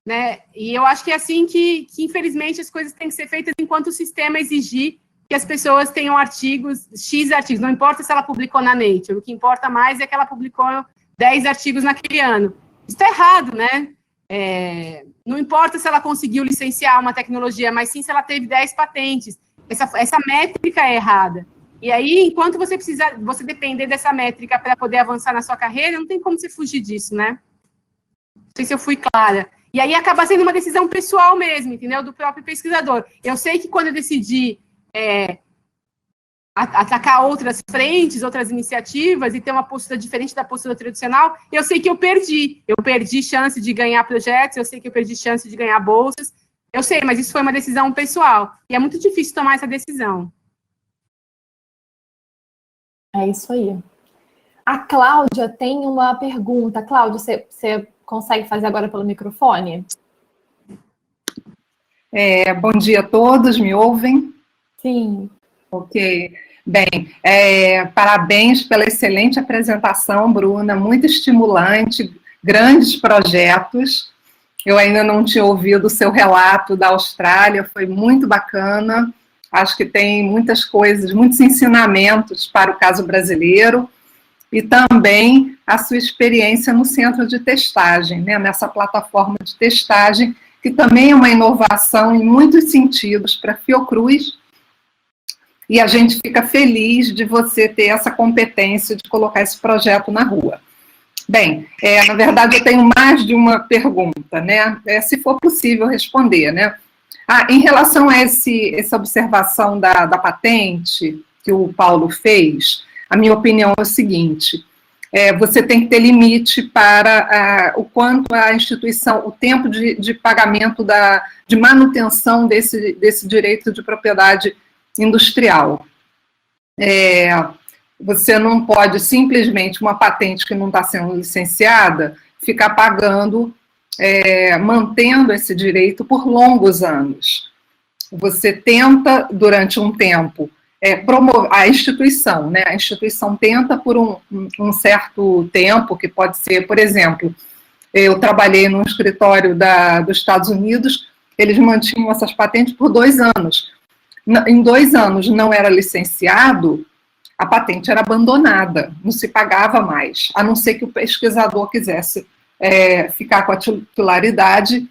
S2: né? E eu acho que é assim que infelizmente, as coisas têm que ser feitas enquanto o sistema exigir que as pessoas tenham X artigos. Não importa se ela publicou na Nature, o que importa mais é que ela publicou 10 artigos naquele ano. Isso está errado, né? Não importa se ela conseguiu licenciar uma tecnologia, mas sim se ela teve 10 patentes. Essa métrica é errada. E aí, enquanto você depender dessa métrica para poder avançar na sua carreira, não tem como você fugir disso, né? Não sei se eu fui clara. E aí acaba sendo uma decisão pessoal mesmo, entendeu? Do próprio pesquisador. Eu sei que quando eu decidi atacar outras frentes, outras iniciativas e ter uma postura diferente da postura tradicional, eu sei que eu perdi. Eu perdi chance de ganhar projetos, eu sei que eu perdi chance de ganhar bolsas. Eu sei, mas isso foi uma decisão pessoal. E é muito difícil tomar essa decisão.
S1: É isso aí. A Cláudia tem uma pergunta. Cláudia, você consegue fazer agora pelo microfone?
S4: Bom dia a todos, me ouvem?
S1: Sim.
S4: Ok. Bem, parabéns pela excelente apresentação, Bruna, muito estimulante, grandes projetos. Eu ainda não tinha ouvido o seu relato da Austrália, foi muito bacana. Acho que tem muitas coisas, muitos ensinamentos para o caso brasileiro e também a sua experiência no centro de testagem, né, nessa plataforma de testagem, que também é uma inovação em muitos sentidos para a Fiocruz, e a gente fica feliz de você ter essa competência de colocar esse projeto na rua. Bem, na verdade eu tenho mais de uma pergunta, né, se for possível responder, né. Em relação a essa observação da patente que o Paulo fez, a minha opinião é o seguinte: você tem que ter limite para o quanto a instituição, o tempo de pagamento de manutenção desse direito de propriedade industrial. Você não pode simplesmente, uma patente que não está sendo licenciada, ficar pagando, mantendo esse direito por longos anos. Você tenta, durante um tempo, promover a instituição, né? A instituição tenta por um certo tempo, que pode ser, por exemplo, eu trabalhei num escritório dos Estados Unidos, eles mantinham essas patentes por 2 anos. Em 2 anos não era licenciado, a patente era abandonada, não se pagava mais, a não ser que o pesquisador quisesse ficar com a titularidade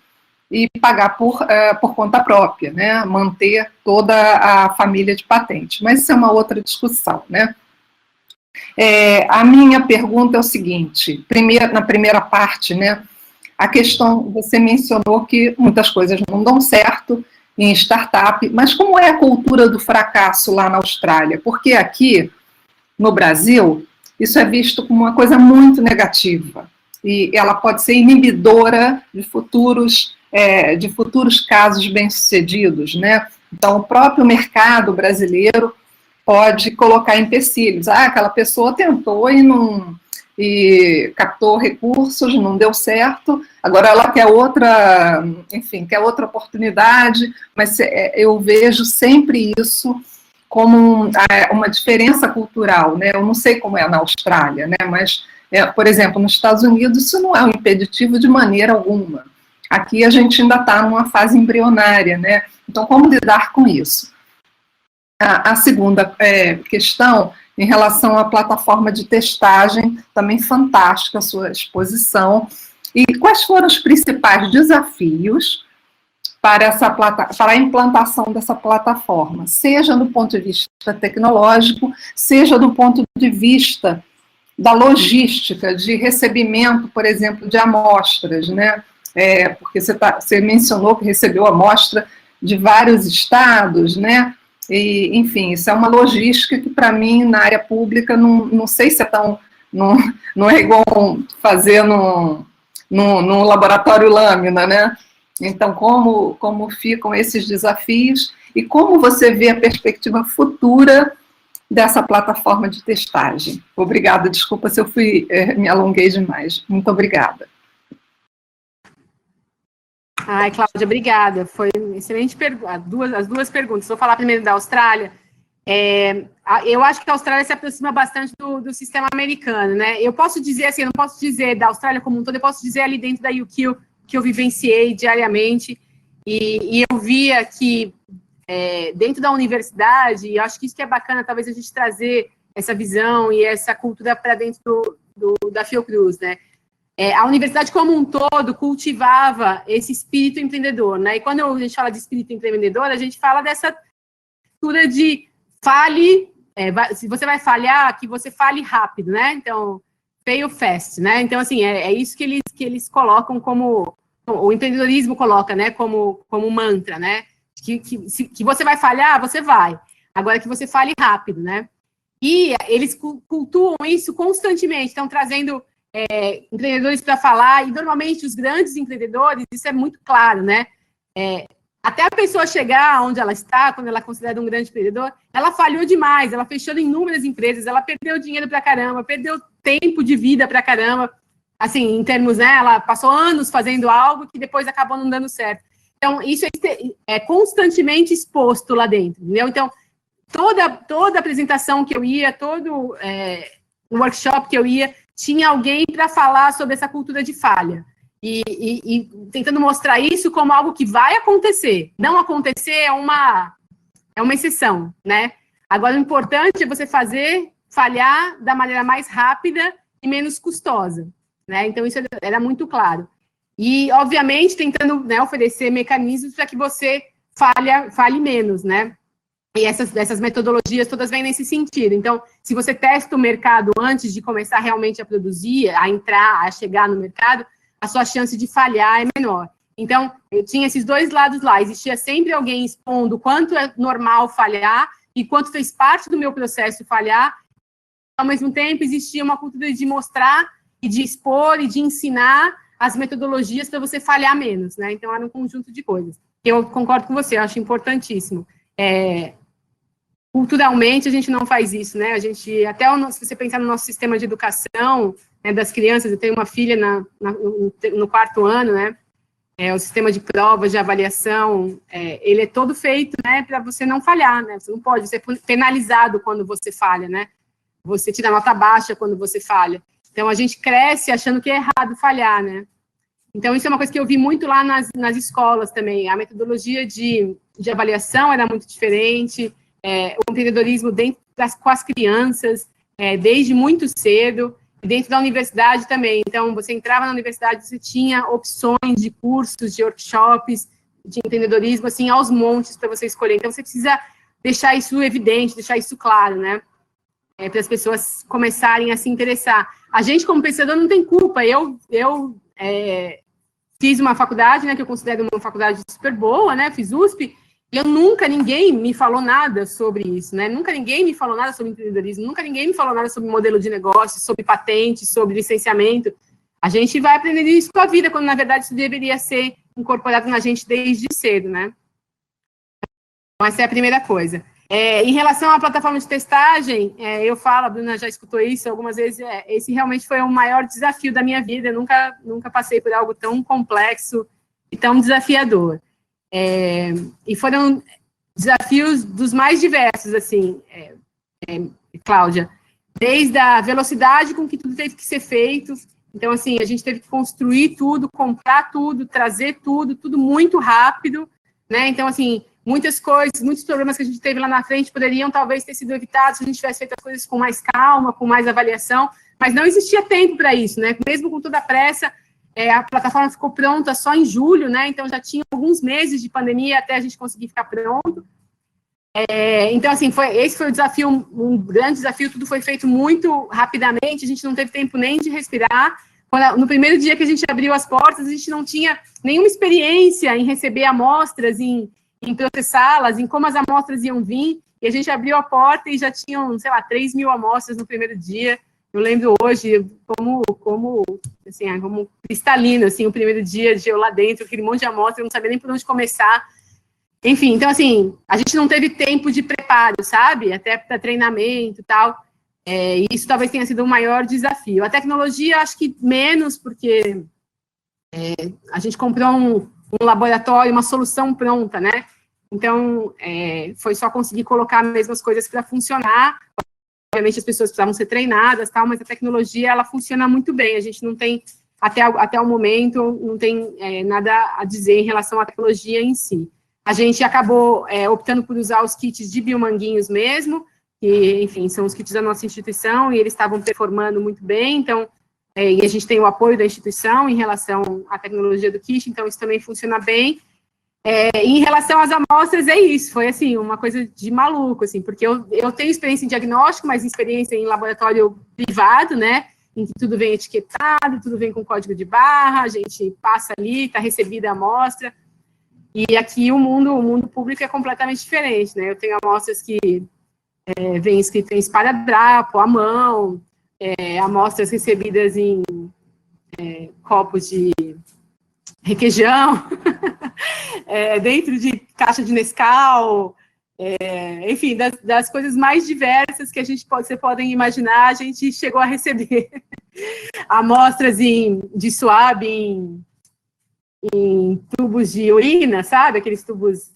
S4: e pagar por conta própria, né? Manter toda a família de patente. Mas isso é uma outra discussão, né? A minha pergunta é o seguinte: na primeira parte, né? A questão, você mencionou que muitas coisas não dão certo em startup, mas como é a cultura do fracasso lá na Austrália? Porque aqui, no Brasil, isso é visto como uma coisa muito negativa, e ela pode ser inibidora de futuros casos bem-sucedidos, né? Então, o próprio mercado brasileiro pode colocar empecilhos. Aquela pessoa tentou e captou recursos, não deu certo, agora ela quer outra, enfim, quer outra oportunidade, mas eu vejo sempre isso como uma diferença cultural, né? Eu não sei como é na Austrália, né? Mas, por exemplo, nos Estados Unidos isso não é um impeditivo de maneira alguma. Aqui a gente ainda está numa fase embrionária, né? Então, como lidar com isso? A segunda questão, em relação à plataforma de testagem, também fantástica a sua exposição. E quais foram os principais desafios para a implantação dessa plataforma, seja do ponto de vista tecnológico, seja do ponto de vista da logística, de recebimento, por exemplo, de amostras, né? Porque você mencionou que recebeu amostra de vários estados, né? E, enfim, isso é uma logística que, para mim, na área pública, não sei se é tão... Não é igual fazer no laboratório lâmina, né? Então, como ficam esses desafios e como você vê a perspectiva futura dessa plataforma de testagem? Obrigada, desculpa se eu me alonguei demais. Muito obrigada.
S2: Ai, Cláudia, obrigada. Foi uma excelente pergunta. As duas perguntas. Vou falar primeiro da Austrália. Eu acho que a Austrália se aproxima bastante do sistema americano, né? Eu posso dizer assim, eu não posso dizer da Austrália como um todo, eu posso dizer ali dentro da UQ, que eu vivenciei diariamente, e eu via que dentro da universidade, e eu acho que isso que é bacana, talvez a gente trazer essa visão e essa cultura para dentro da Fiocruz, né? A universidade como um todo cultivava esse espírito empreendedor, né? E quando a gente fala de espírito empreendedor, a gente fala dessa cultura de fale, se você vai falhar, que você fale rápido, né? Então, fail fast, né? Então, assim, é isso que eles colocam como, o empreendedorismo coloca, né? Como mantra, né? Que você vai falhar, você vai. Agora que você fale rápido, né? E eles cultuam isso constantemente, estão trazendo empreendedores para falar, e normalmente os grandes empreendedores, isso é muito claro, né? Até a pessoa chegar onde ela está, quando ela é considerada um grande empreendedor, ela falhou demais, ela fechou inúmeras empresas, ela perdeu dinheiro para caramba, perdeu tempo de vida para caramba, assim, em termos, né, ela passou anos fazendo algo que depois acabou não dando certo. Então, isso é constantemente exposto lá dentro, entendeu? Então, toda apresentação que eu ia, todo workshop que eu ia, tinha alguém para falar sobre essa cultura de falha. E tentando mostrar isso como algo que vai acontecer. Não acontecer é uma exceção, né? Agora, o importante é você falhar da maneira mais rápida e menos custosa, né? Então, isso era muito claro. E, obviamente, tentando, né, oferecer mecanismos para que você falhe menos, né? E essas metodologias todas vêm nesse sentido. Então, se você testa o mercado antes de começar realmente a produzir, a entrar, a chegar no mercado, a sua chance de falhar é menor. Então, eu tinha esses dois lados lá. Existia sempre alguém expondo quanto é normal falhar e quanto fez parte do meu processo falhar. Ao mesmo tempo, existia uma cultura de mostrar e de expor e de ensinar as metodologias para você falhar menos, né? Então, era um conjunto de coisas. Eu concordo com você, eu acho importantíssimo. Culturalmente, a gente não faz isso, né? A gente, até se você pensar no nosso sistema de educação, né, das crianças, eu tenho uma filha no 4º ano, né? O sistema de provas, de avaliação, ele é todo feito, né, para você não falhar, né? Você não pode ser penalizado quando você falha, né? Você tira nota baixa quando você falha. Então, a gente cresce achando que é errado falhar, né? Então, isso é uma coisa que eu vi muito lá nas escolas também. A metodologia de avaliação era muito diferente, o empreendedorismo com as crianças, desde muito cedo, dentro da universidade também. Então, você entrava na universidade, você tinha opções de cursos, de workshops, de empreendedorismo, assim, aos montes para você escolher. Então, você precisa deixar isso evidente, deixar isso claro, né? Para as pessoas começarem a se interessar. A gente, como pensador, não tem culpa. Eu fiz uma faculdade, né, que eu considero uma faculdade super boa, né, fiz USP, e ninguém me falou nada sobre isso, né, nunca ninguém me falou nada sobre empreendedorismo, nunca ninguém me falou nada sobre modelo de negócio, sobre patente, sobre licenciamento. A gente vai aprender isso com a vida, quando, na verdade, isso deveria ser incorporado na gente desde cedo, né. Então, essa é a primeira coisa. Em relação à plataforma de testagem, eu falo, a Bruna já escutou isso algumas vezes, esse realmente foi o maior desafio da minha vida, eu nunca passei por algo tão complexo e tão desafiador. E foram desafios dos mais diversos, assim, Cláudia, desde a velocidade com que tudo teve que ser feito. Então, assim, a gente teve que construir tudo, comprar tudo, trazer tudo muito rápido, né? Então, assim, muitas coisas, muitos problemas que a gente teve lá na frente poderiam talvez ter sido evitados se a gente tivesse feito as coisas com mais calma, com mais avaliação, mas não existia tempo para isso, né? Mesmo com toda a pressa, a plataforma ficou pronta só em julho, né? Então já tinha alguns meses de pandemia até a gente conseguir ficar pronto. Então, assim, esse foi o desafio, um grande desafio, tudo foi feito muito rapidamente, a gente não teve tempo nem de respirar. No primeiro dia que a gente abriu as portas, a gente não tinha nenhuma experiência em receber amostras, em processá-las, em como as amostras iam vir, e a gente abriu a porta e já tinham, sei lá, 3.000 amostras no primeiro dia. Eu lembro hoje como cristalino, assim, o primeiro dia de eu lá dentro, aquele monte de amostras, eu não sabia nem por onde começar. Enfim, então, assim, a gente não teve tempo de preparo, sabe? Até para treinamento e tal. E isso talvez tenha sido o maior desafio. A tecnologia, acho que menos, porque a gente comprou um laboratório, uma solução pronta, né? Então, foi só conseguir colocar mesmo as coisas para funcionar. Obviamente, as pessoas precisavam ser treinadas, tal, mas a tecnologia, ela funciona muito bem. A gente não tem, até o momento, não tem nada a dizer em relação à tecnologia em si. A gente acabou optando por usar os kits de biomanguinhos mesmo, que, enfim, são os kits da nossa instituição, e eles estavam performando muito bem, então, e a gente tem o apoio da instituição em relação à tecnologia do kit, então isso também funciona bem. Em relação às amostras, é isso, foi, assim, uma coisa de maluco, assim, porque eu tenho experiência em diagnóstico, mas experiência em laboratório privado, né, em que tudo vem etiquetado, tudo vem com código de barra, a gente passa ali, está recebida a amostra, e aqui o mundo público é completamente diferente, né, eu tenho amostras que vem escrito em esparadrapo, à mão, amostras recebidas em copos de requeijão, dentro de caixa de Nescau, enfim, das coisas mais diversas que vocês podem imaginar, a gente chegou a receber amostras de suave tubos de urina, sabe? Aqueles tubos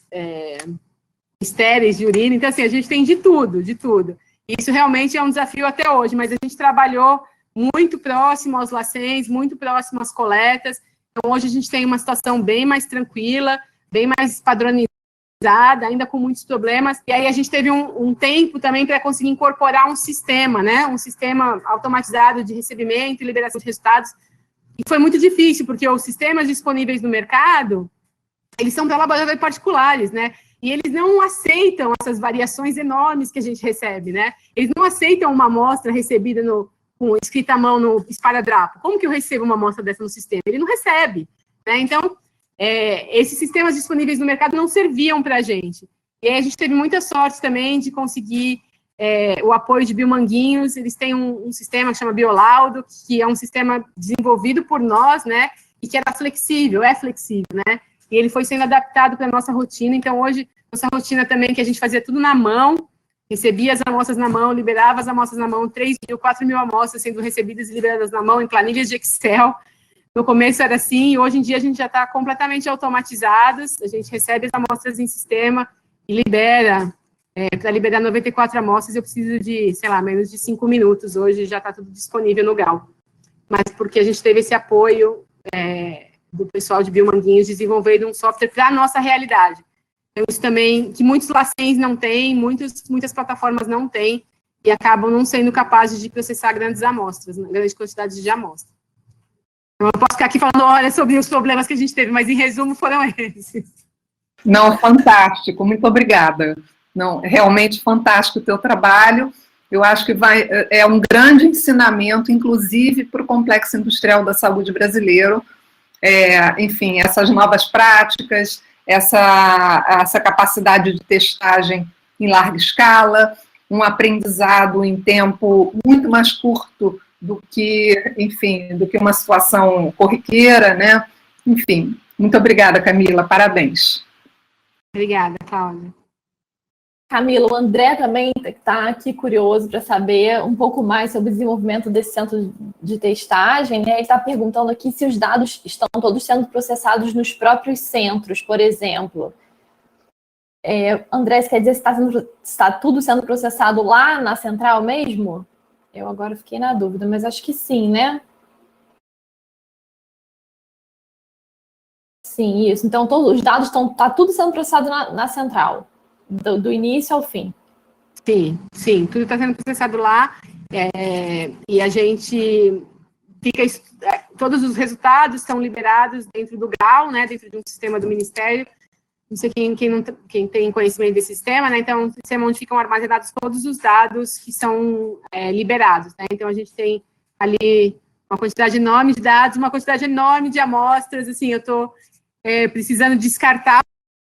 S2: estéreis de urina. Então, assim, a gente tem de tudo, de tudo. Isso realmente é um desafio até hoje, mas a gente trabalhou muito próximo aos LACENs, muito próximo às coletas. Então, hoje a gente tem uma situação bem mais tranquila, bem mais padronizada, ainda com muitos problemas. E aí a gente teve um tempo também para conseguir incorporar um sistema, né? Um sistema automatizado de recebimento e liberação de resultados. E foi muito difícil, porque os sistemas disponíveis no mercado, eles são para laboratórios particulares, né? E eles não aceitam essas variações enormes que a gente recebe, né? Eles não aceitam uma amostra recebida com escrita à mão no esparadrapo. Como que eu recebo uma amostra dessa no sistema? Ele não recebe, né? Então, esses sistemas disponíveis no mercado não serviam para a gente. E aí a gente teve muita sorte também de conseguir o apoio de Biomanguinhos. Eles têm um sistema que chama Biolaudo, que é um sistema desenvolvido por nós, né? E que era flexível, né? E ele foi sendo adaptado para a nossa rotina. Então, hoje, nossa rotina também, que a gente fazia tudo na mão, recebia as amostras na mão, liberava as amostras na mão, 3.000, 4.000 amostras sendo recebidas e liberadas na mão, em planilhas de Excel. No começo era assim, e hoje em dia a gente já está completamente automatizados, a gente recebe as amostras em sistema e libera. Para liberar 94 amostras, eu preciso de, sei lá, menos de 5 minutos. Hoje já está tudo disponível no GAL. Mas porque a gente teve esse apoio do pessoal de Biomanguinhos, desenvolvendo um software para a nossa realidade. Então, isso também, que muitos LACENs não têm, muitas plataformas não têm, e acabam não sendo capazes de processar grandes amostras, grandes quantidades de amostras. Então, eu posso ficar aqui falando, olha, sobre os problemas que a gente teve, mas, em resumo, foram esses.
S4: Não, fantástico, muito obrigada. Não, realmente fantástico o teu trabalho. Eu acho que é um grande ensinamento, inclusive, para o Complexo Industrial da Saúde brasileiro. Enfim, essas novas práticas, essa capacidade de testagem em larga escala, um aprendizado em tempo muito mais curto do que, enfim, do que uma situação corriqueira, né? Enfim, muito obrigada, Camila, parabéns.
S2: Obrigada, Cláudia.
S1: Camila, o André também está aqui curioso para saber um pouco mais sobre o desenvolvimento desse centro de testagem, né? Ele está perguntando aqui se os dados estão todos sendo processados nos próprios centros, por exemplo. André, isso quer dizer se está tudo sendo processado lá na central mesmo? Eu agora fiquei na dúvida, mas acho que sim, né? Sim, isso. Então, todos os dados está tudo sendo processado na central. Do início ao fim.
S2: Sim, tudo está sendo processado lá, e a gente todos os resultados estão liberados dentro do GAL, né, dentro de um sistema do Ministério. Não sei quem tem conhecimento desse sistema, né, então, um sistema onde ficam armazenados todos os dados que são liberados, né, então a gente tem ali uma quantidade enorme de dados, uma quantidade enorme de amostras, assim, eu estou precisando descartar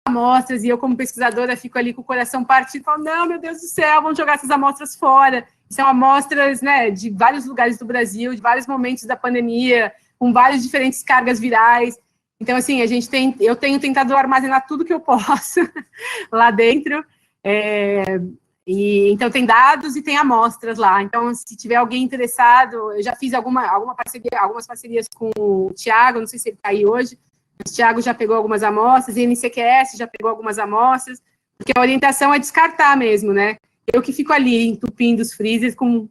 S2: amostras, e eu, como pesquisadora, fico ali com o coração partido, falo, não, meu Deus do céu, vamos jogar essas amostras fora. São amostras, né, de vários lugares do Brasil, de vários momentos da pandemia, com várias diferentes cargas virais. Então, assim, eu tenho tentado armazenar tudo que eu posso lá dentro, então tem dados e tem amostras lá. Então, se tiver alguém interessado, eu já fiz algumas parcerias com o Thiago, não sei se ele está aí hoje, o Thiago já pegou algumas amostras, e a NCQS já pegou algumas amostras, porque a orientação é descartar mesmo, né? Eu que fico ali entupindo os freezers com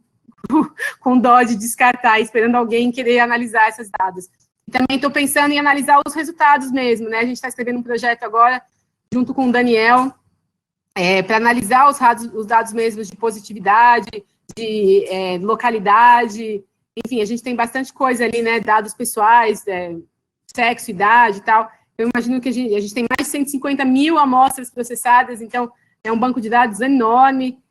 S2: dó de descartar, esperando alguém querer analisar esses dados. E também estou pensando em analisar os resultados mesmo, né? A gente está escrevendo um projeto agora, junto com o Daniel, para analisar os dados mesmos de positividade, de localidade, enfim, a gente tem bastante coisa ali, né? Dados pessoais, sexo, idade e tal. Eu imagino que a gente tem mais de 150 mil amostras processadas, então é um banco de dados enorme,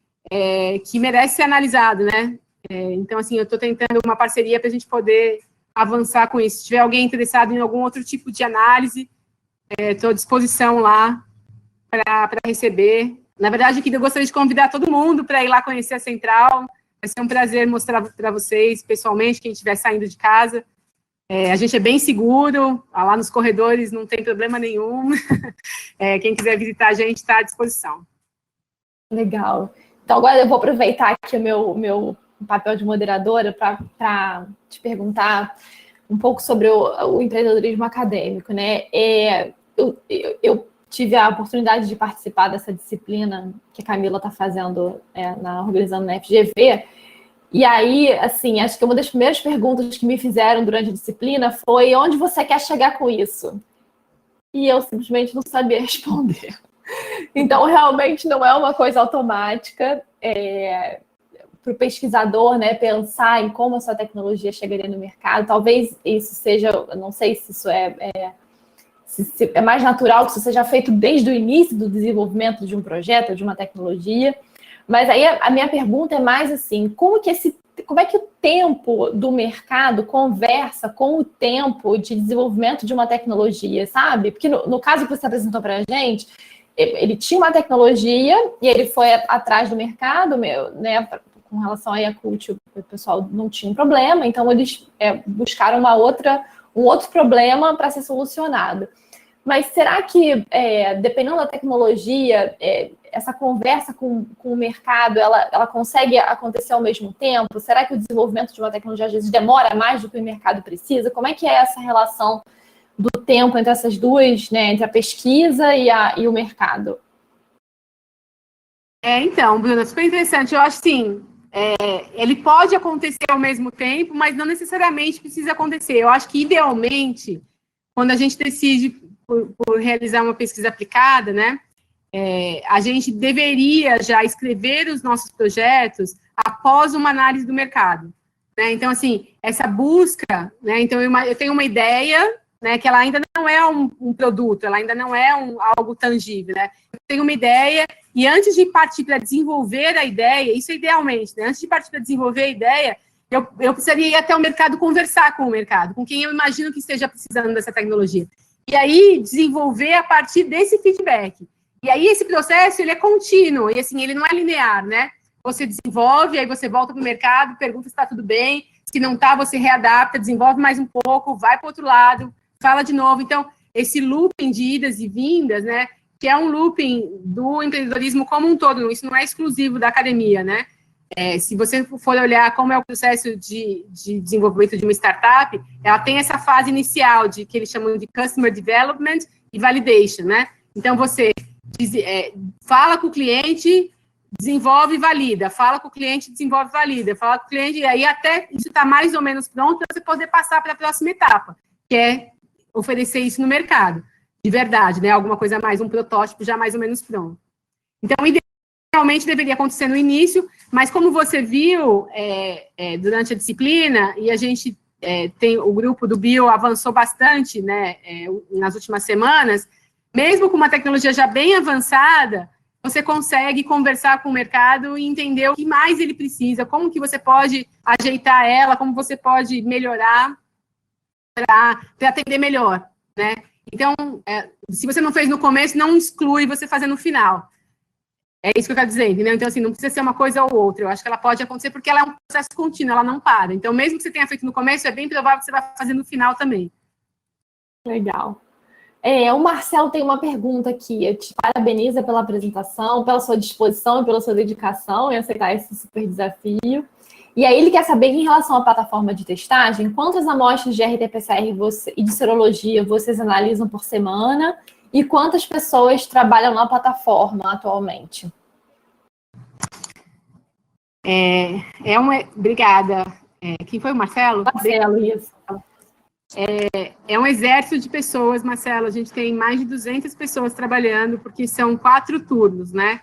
S2: que merece ser analisado, né? Então, assim, eu estou tentando uma parceria para a gente poder avançar com isso. Se tiver alguém interessado em algum outro tipo de análise, estou à disposição lá para receber. Na verdade, aqui eu gostaria de convidar todo mundo para ir lá conhecer a central. Vai ser um prazer mostrar para vocês, pessoalmente, quem estiver saindo de casa. A gente é bem seguro, lá nos corredores não tem problema nenhum. Quem quiser visitar a gente está à disposição.
S1: Legal. Então, agora eu vou aproveitar aqui o meu papel de moderadora para te perguntar um pouco sobre o empreendedorismo acadêmico, né? Eu tive a oportunidade de participar dessa disciplina que a Camila está fazendo, organizando na FGV, e aí, assim, acho que uma das primeiras perguntas que me fizeram durante a disciplina foi: onde você quer chegar com isso? E eu simplesmente não sabia responder. Então, realmente não é uma coisa automática para o pesquisador, né, pensar em como essa tecnologia chegaria no mercado. Talvez isso seja, não sei se isso se é mais natural que isso seja feito desde o início do desenvolvimento de um projeto, de uma tecnologia. Mas aí a minha pergunta é mais assim: como é que o tempo do mercado conversa com o tempo de desenvolvimento de uma tecnologia, sabe? Porque no caso que você apresentou para a gente, ele tinha uma tecnologia e ele foi atrás do mercado, né? Com relação à Yakult, o pessoal não tinha um problema, então eles buscaram um outro problema para ser solucionado. Mas será que, dependendo da tecnologia, essa conversa com o mercado, ela consegue acontecer ao mesmo tempo? Será que o desenvolvimento de uma tecnologia, às vezes, demora mais do que o mercado precisa? Como é que é essa relação do tempo entre essas duas, né, entre a pesquisa e o mercado?
S2: Então, Bruna, super interessante. Eu acho assim, ele pode acontecer ao mesmo tempo, mas não necessariamente precisa acontecer. Eu acho que, idealmente, quando a gente decide por realizar uma pesquisa aplicada, né, a gente deveria já escrever os nossos projetos após uma análise do mercado, né? Então, assim, essa busca, né, então eu tenho uma ideia, né, que ela ainda não é um produto, ela ainda não é algo tangível, né? Eu tenho uma ideia e antes de partir para desenvolver a ideia, isso é idealmente, né? Antes de partir para desenvolver a ideia, eu precisaria ir até o mercado, conversar com o mercado, com quem eu imagino que esteja precisando dessa tecnologia. E aí, desenvolver a partir desse feedback. E aí, esse processo, ele é contínuo, e assim, ele não é linear, né? Você desenvolve, aí você volta para o mercado, pergunta se está tudo bem, se não está, você readapta, desenvolve mais um pouco, vai para o outro lado, fala de novo. Então, esse looping de idas e vindas, né? Que é um looping do empreendedorismo como um todo, isso não é exclusivo da academia, né? Se você for olhar como é o processo de desenvolvimento de uma startup, ela tem essa fase inicial que eles chamam de Customer Development e Validation, né? Então, você fala com o cliente, desenvolve e valida, fala com o cliente, desenvolve e valida, fala com o cliente, e aí até isso está mais ou menos pronto para você poder passar para a próxima etapa, que é oferecer isso no mercado, de verdade, né? Alguma coisa mais, um protótipo já mais ou menos pronto. Então, idealmente deveria acontecer no início, mas como você viu durante a disciplina, e a gente o grupo do Bio avançou bastante, né, nas últimas semanas, mesmo com uma tecnologia já bem avançada, você consegue conversar com o mercado e entender o que mais ele precisa, como que você pode ajeitar ela, como você pode melhorar para atender melhor, né? Então, se você não fez no começo, não exclui você fazer no final. É isso que eu quero dizer, entendeu? Então, assim, não precisa ser uma coisa ou outra. Eu acho que ela pode acontecer porque ela é um processo contínuo, ela não para. Então, mesmo que você tenha feito no começo, é bem provável que você vai fazer no final também.
S1: Legal. O Marcelo tem uma pergunta aqui. Eu te parabenizo pela apresentação, pela sua disposição e pela sua dedicação em aceitar esse super desafio. E aí ele quer saber, em relação à plataforma de testagem, quantas amostras de RT-PCR e de serologia vocês analisam por semana e quantas pessoas trabalham na plataforma atualmente?
S2: Obrigada. Quem foi o Marcelo?
S1: Marcelo, isso.
S2: É um exército de pessoas, Marcelo. A gente tem mais de 200 pessoas trabalhando, porque são 4 turnos, né?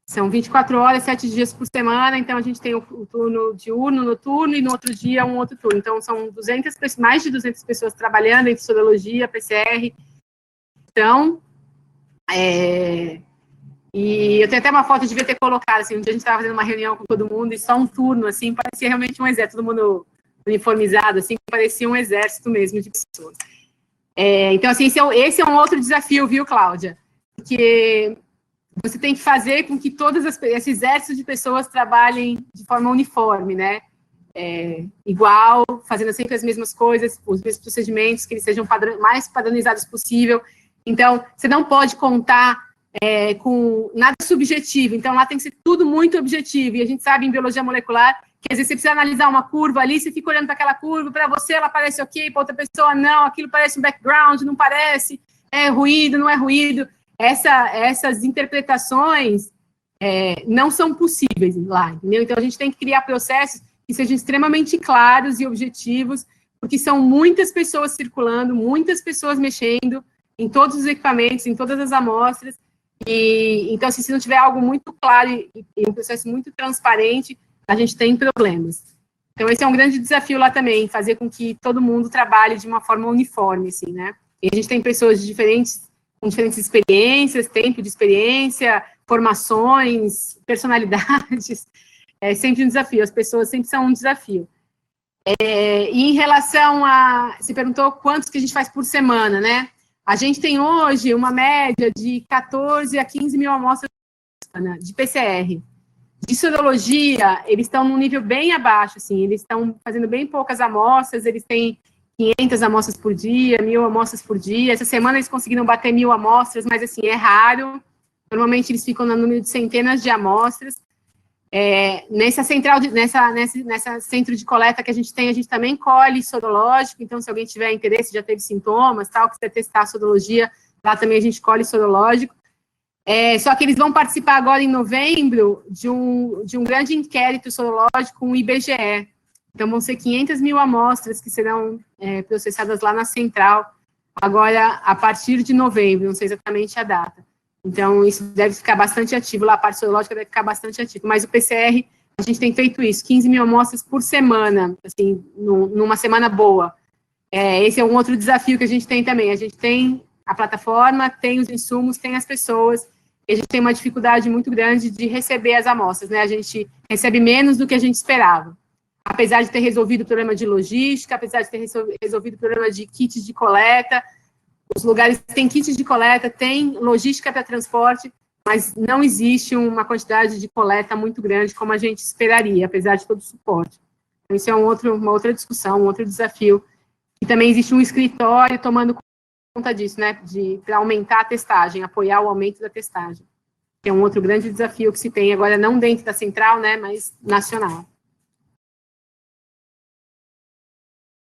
S2: São 24 horas, 7 dias por semana, então a gente tem o turno diurno, noturno, e no outro dia um outro turno. Então, são mais de 200 pessoas trabalhando em sorologia, PCR. Então, e eu tenho até uma foto, devia ter colocado, assim, um dia a gente estava fazendo uma reunião com todo mundo, e só um turno, assim, parecia realmente um exército, todo mundo uniformizado, assim, parecia um exército mesmo de pessoas. Então, assim, esse é um outro desafio, viu, Cláudia? Porque você tem que fazer com que esse exército de pessoas trabalhem de forma uniforme, né? Igual, fazendo sempre as mesmas coisas, os mesmos procedimentos, que eles sejam mais padronizados possível. Então, você não pode contar com nada subjetivo. Então, lá tem que ser tudo muito objetivo. E a gente sabe, em biologia molecular, que às vezes você precisa analisar uma curva ali, você fica olhando para aquela curva, para você ela parece ok, para outra pessoa não, aquilo parece um background, não parece, é ruído, não é ruído. Essas interpretações não são possíveis lá, entendeu? Então, a gente tem que criar processos que sejam extremamente claros e objetivos, porque são muitas pessoas circulando, muitas pessoas mexendo em todos os equipamentos, em todas as amostras, e então, se não tiver algo muito claro e um processo muito transparente, a gente tem problemas. Então, esse é um grande desafio lá também, fazer com que todo mundo trabalhe de uma forma uniforme, assim, né? E a gente tem pessoas com diferentes experiências, tempo de experiência, formações, personalidades, é sempre um desafio, as pessoas sempre são um desafio. E em relação a, você perguntou quantos que a gente faz por semana, né? A gente tem hoje uma média de 14 a 15 mil amostras de PCR. De sorologia, eles estão num nível bem abaixo, assim, eles estão fazendo bem poucas amostras, eles têm 500 amostras por dia, 1.000 amostras por dia. Essa semana eles conseguiram bater 1.000 amostras, mas, assim, é raro. Normalmente eles ficam no número de centenas de amostras. Nessa centro de coleta que a gente tem, a gente também colhe sorológico, então se alguém tiver interesse, já teve sintomas, tal, quiser testar a sorologia, lá também a gente colhe sorológico. Só que eles vão participar agora em novembro de um grande inquérito sorológico com o IBGE. Então vão ser 500 mil amostras que serão processadas lá na central, agora a partir de novembro, não sei exatamente a data. Então, isso deve ficar bastante ativo, lá a parte sorológica deve ficar bastante ativo, mas o PCR, a gente tem feito isso, 15 mil amostras por semana, assim, numa semana boa. Esse é um outro desafio que a gente tem também, a gente tem a plataforma, tem os insumos, tem as pessoas, e a gente tem uma dificuldade muito grande de receber as amostras, né, a gente recebe menos do que a gente esperava. Apesar de ter resolvido o problema de logística, apesar de ter resolvido o problema de kits de coleta, os lugares têm kits de coleta, tem logística para transporte, mas não existe uma quantidade de coleta muito grande como a gente esperaria, apesar de todo o suporte. Então, isso é uma outra discussão, um outro desafio. E também existe um escritório tomando conta disso, né, para aumentar a testagem, apoiar o aumento da testagem. Que é um outro grande desafio que se tem agora, não dentro da central, né, mas nacional.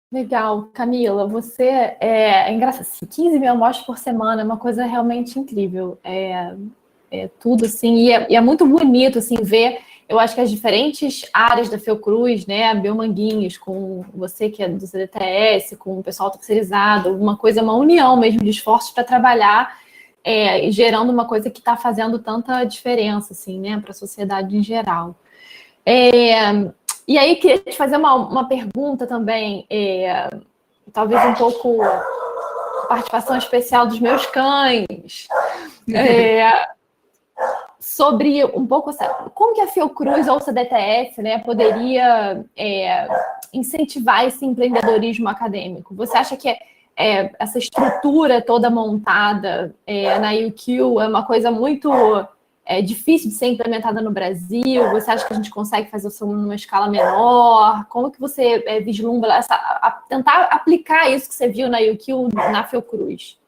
S1: Legal, Camila, você é engraçado, 15 mil amostras por semana é uma coisa realmente incrível, tudo assim, e é muito bonito assim ver, eu acho que as diferentes áreas da Fiocruz, né, a Biomanguinhos, com você que é do CDTS, com o pessoal terceirizado, uma união mesmo de esforços para trabalhar, gerando uma coisa que está fazendo tanta diferença, assim, né, para a sociedade em geral. E aí, queria te fazer uma pergunta também, talvez um pouco participação especial dos meus cães, sobre um pouco como que a Fiocruz ou o CDTS, né, poderia incentivar esse empreendedorismo acadêmico. Você acha que essa estrutura toda montada na UQ é uma coisa muito difícil de ser implementada no Brasil? Você acha que a gente consegue fazer isso numa escala menor? Como que você vislumbra tentar aplicar isso que você viu na UQ na Fiocruz?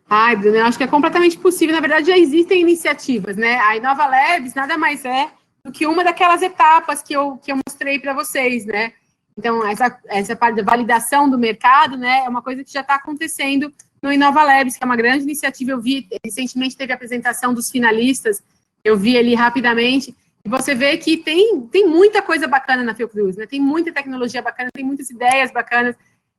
S2: Ai, Bruna, eu acho que é completamente possível. Na verdade, já existem iniciativas, né? A Inova Labs nada mais é do que uma daquelas etapas que eu mostrei para vocês, né? Então, essa parte da validação do mercado, né, é uma coisa que já está acontecendo no Inova Labs, que é uma grande iniciativa. Eu vi, recentemente teve a apresentação dos finalistas, eu vi ali rapidamente, e você vê que tem muita coisa bacana na Fiocruz, né? Tem muita tecnologia bacana, tem muitas ideias bacanas,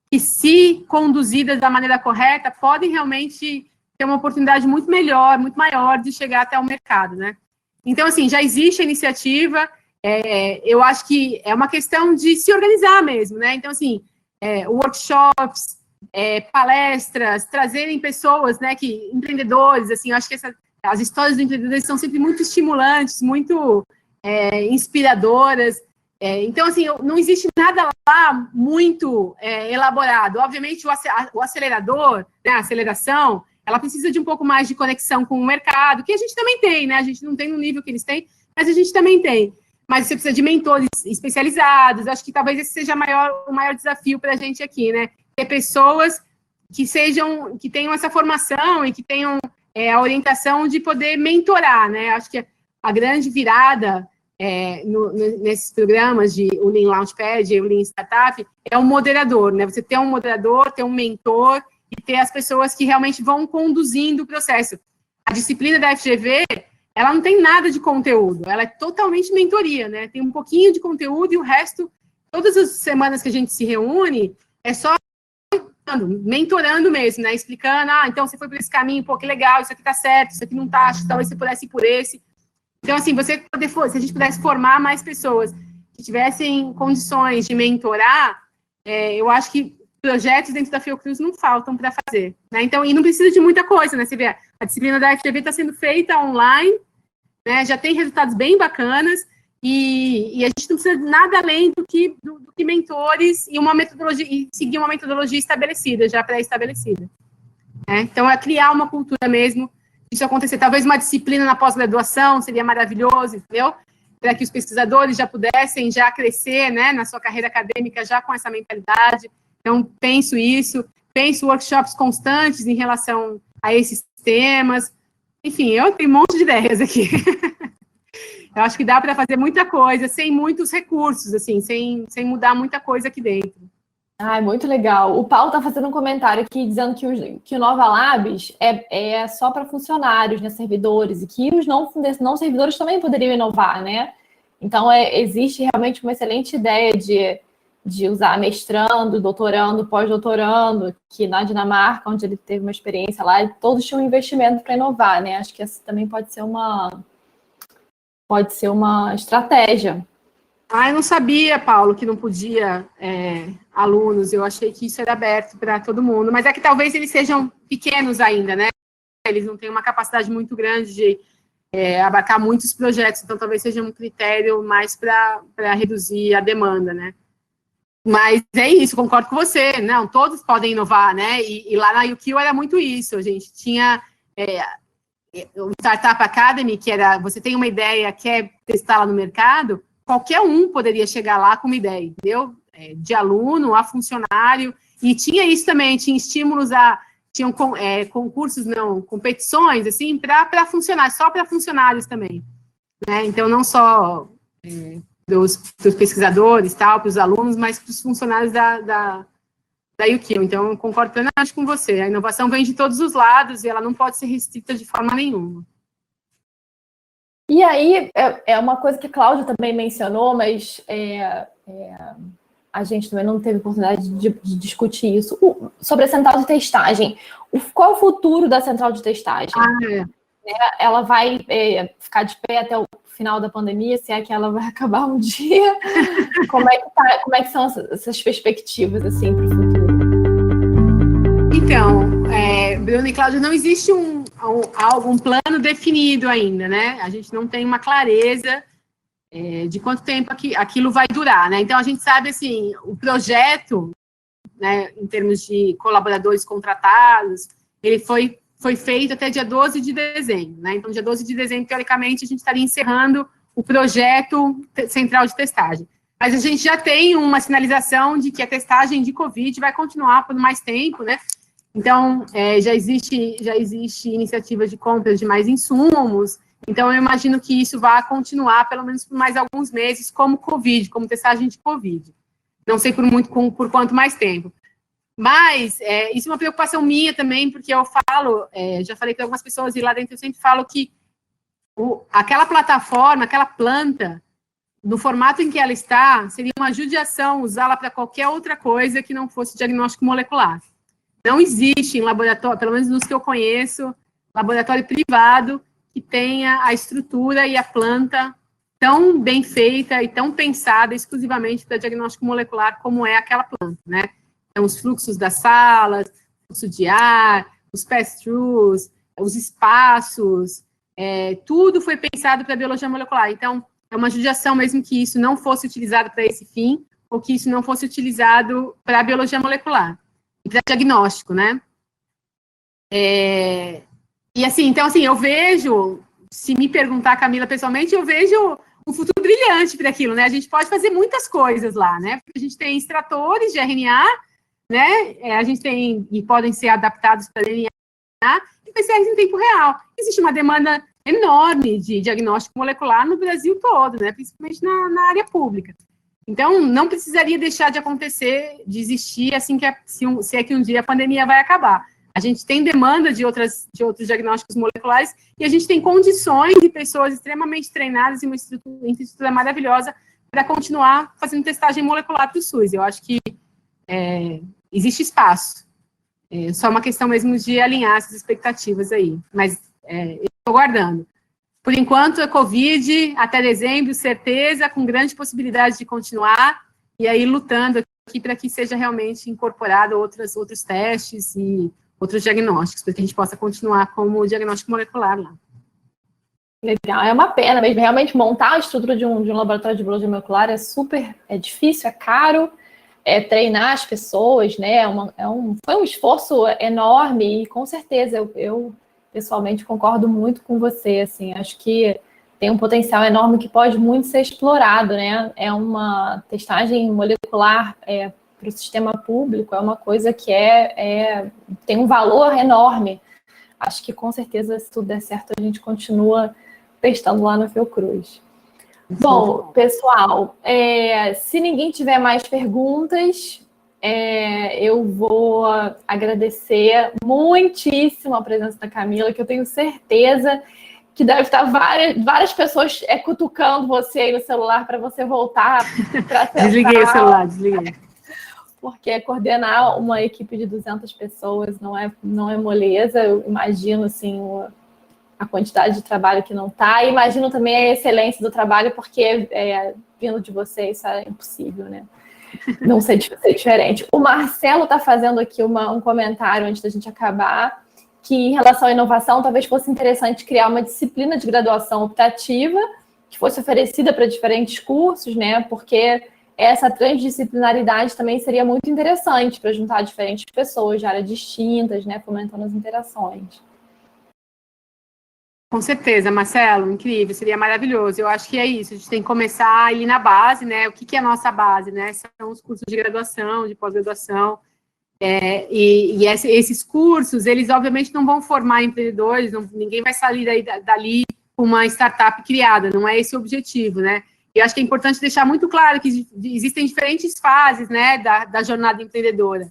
S2: que, se conduzidas da maneira correta, podem realmente ter uma oportunidade muito melhor, muito maior de chegar até o mercado, né? Então, assim, já existe a iniciativa, eu acho que é uma questão de se organizar mesmo, né? Então, assim, workshops, palestras, trazerem pessoas, né, empreendedores, assim, eu acho que as histórias dos empreendedores são sempre muito estimulantes, muito inspiradoras. Então, assim, não existe nada lá muito elaborado. Obviamente, o acelerador, né, a aceleração, ela precisa de um pouco mais de conexão com o mercado, que a gente também tem, né? A gente não tem no nível que eles têm, mas a gente também tem. Mas você precisa de mentores especializados. Acho que talvez esse seja o maior desafio para a gente aqui, né? Ter pessoas que tenham essa formação e que tenham a orientação de poder mentorar, né? Acho que a grande virada nesses programas de o Lean Launchpad e o Lean Startup, é um moderador, né? Você ter um moderador, ter um mentor e ter as pessoas que realmente vão conduzindo o processo. A disciplina da FGV, ela não tem nada de conteúdo, ela é totalmente mentoria, né? Tem um pouquinho de conteúdo e o resto, todas as semanas que a gente se reúne, é só mentorando mesmo, né? Explicando, então você foi por esse caminho, pô, que legal, isso aqui tá certo, isso aqui não tá, acho que talvez você pudesse ir por esse. Então, assim, se a gente pudesse formar mais pessoas que tivessem condições de mentorar, eu acho que projetos dentro da Fiocruz não faltam para fazer, né? Então, e não precisa de muita coisa, né? Você vê, a disciplina da FGV está sendo feita online, né? Já tem resultados bem bacanas, e a gente não precisa de nada além do que mentores e uma metodologia, e seguir uma metodologia estabelecida, já pré-estabelecida. Né? Então, é criar uma cultura mesmo, isso acontecer. Talvez uma disciplina na pós-graduação seria maravilhoso, entendeu? Para que os pesquisadores já pudessem já crescer, né, na sua carreira acadêmica já com essa mentalidade. Então, penso workshops constantes em relação a esses temas. Enfim, eu tenho um monte de ideias aqui. Eu acho que dá para fazer muita coisa, sem muitos recursos, assim, sem mudar muita coisa aqui dentro.
S1: Ai, muito legal. O Paulo está fazendo um comentário aqui dizendo que o Nova Labs é só para funcionários, né, servidores, e que os não servidores também poderiam inovar, né? Então, existe realmente uma excelente ideia de usar mestrando, doutorando, pós-doutorando, que na Dinamarca, onde ele teve uma experiência lá, todos tinham um investimento para inovar, né? Acho que essa também pode ser uma estratégia.
S2: Eu não sabia, Paulo, que não podia alunos. Eu achei que isso era aberto para todo mundo. Mas é que talvez eles sejam pequenos ainda, né? Eles não têm uma capacidade muito grande de abarcar muitos projetos. Então, talvez seja um critério mais para reduzir a demanda, né? Mas é isso, concordo com você. Não, todos podem inovar, né? E lá na UQ era muito isso. A gente tinha o Startup Academy, que era, você tem uma ideia, quer testá-la no mercado, qualquer um poderia chegar lá com uma ideia, entendeu? De aluno a funcionário, e tinha isso também, tinha estímulos tinham concursos, não, competições, assim, para funcionários, só para funcionários também, né? Então, não só dos pesquisadores, tal, para os alunos, mas para os funcionários da UQ. Então, eu concordo plenamente com você. A inovação vem de todos os lados e ela não pode ser restrita de forma nenhuma.
S1: E aí, é uma coisa que a Cláudia também mencionou, mas a gente também não teve oportunidade de discutir isso, sobre a central de testagem. Qual é o futuro da central de testagem? Ela vai ficar de pé até o final da pandemia, se é que ela vai acabar um dia? Como é que são essas perspectivas assim, para o futuro?
S2: Então, Bruno e Cláudia, não existe um plano definido ainda, né? A gente não tem uma clareza de quanto tempo aquilo vai durar, né? Então, a gente sabe, assim, o projeto, né, em termos de colaboradores contratados, ele foi feito até dia 12 de dezembro, né? Então, dia 12 de dezembro, teoricamente, a gente estaria encerrando o projeto central de testagem. Mas a gente já tem uma sinalização de que a testagem de Covid vai continuar por mais tempo, né? Então, já existe iniciativa de compra de mais insumos, então eu imagino que isso vai continuar pelo menos por mais alguns meses como testagem de Covid. Não sei por quanto mais tempo. Mas isso é uma preocupação minha também, porque eu falo, já falei para algumas pessoas, e lá dentro eu sempre falo que aquela plataforma, aquela planta, no formato em que ela está, seria uma judiação usá-la para qualquer outra coisa que não fosse diagnóstico molecular. Não existe em laboratório, pelo menos nos que eu conheço, laboratório privado que tenha a estrutura e a planta tão bem feita e tão pensada exclusivamente para diagnóstico molecular como é aquela planta, né? Então, os fluxos das salas, fluxo de ar, os pass-throughs, os espaços, tudo foi pensado para biologia molecular. Então, é uma judiação mesmo que isso não fosse utilizado para esse fim, ou que isso não fosse utilizado para biologia molecular. Para diagnóstico, né? E assim, então, assim, eu vejo, se me perguntar, Camila, pessoalmente, eu vejo um futuro brilhante para aquilo, né? A gente pode fazer muitas coisas lá, né? Porque a gente tem extratores de RNA, né? A gente tem, e podem ser adaptados para DNA, e PCRs em tempo real. Existe uma demanda enorme de diagnóstico molecular no Brasil todo, né? Principalmente na área pública. Então, não precisaria deixar de acontecer, de existir, assim que se é que um dia a pandemia vai acabar. A gente tem demanda de outros diagnósticos moleculares e a gente tem condições de pessoas extremamente treinadas e uma infraestrutura maravilhosa para continuar fazendo testagem molecular para o SUS. Eu acho que existe espaço. É só uma questão mesmo de alinhar essas expectativas aí. Mas eu estou aguardando. Por enquanto, é Covid, até dezembro, certeza, com grande possibilidade de continuar, e aí lutando aqui para que seja realmente incorporado outros testes e outros diagnósticos, para que a gente possa continuar como diagnóstico molecular lá.
S1: Legal, é uma pena mesmo. Realmente montar a estrutura de um laboratório de biologia molecular é difícil, é caro, treinar as pessoas, né? Foi um esforço enorme e com certeza eu pessoalmente concordo muito com você, assim, acho que tem um potencial enorme que pode muito ser explorado, né? É uma testagem molecular para o sistema público, é uma coisa que tem um valor enorme. Acho que com certeza, se tudo der certo, a gente continua testando lá no Fiocruz. Bom, pessoal, se ninguém tiver mais perguntas, eu vou agradecer muitíssimo a presença da Camila, que eu tenho certeza que deve estar várias pessoas cutucando você aí no celular para você voltar para
S2: Desliguei o celular, desliguei.
S1: Porque coordenar uma equipe de 200 pessoas não é moleza. Eu imagino, assim, a quantidade de trabalho que não está. E imagino também a excelência do trabalho, porque vindo de você isso é impossível, né? Não ser diferente. O Marcelo está fazendo aqui um comentário antes da gente acabar, que em relação à inovação, talvez fosse interessante criar uma disciplina de graduação optativa que fosse oferecida para diferentes cursos, né? Porque essa transdisciplinaridade também seria muito interessante para juntar diferentes pessoas de áreas distintas, né? Fomentando as interações.
S2: Com certeza, Marcelo, incrível, seria maravilhoso. Eu acho que é isso, a gente tem que começar ali na base, né? O que é a nossa base, né? São os cursos de graduação, de pós-graduação. Esses cursos, eles obviamente não vão formar empreendedores, ninguém vai sair dali com uma startup criada, não é esse o objetivo, né? E eu acho que é importante deixar muito claro que existem diferentes fases, né, da jornada empreendedora.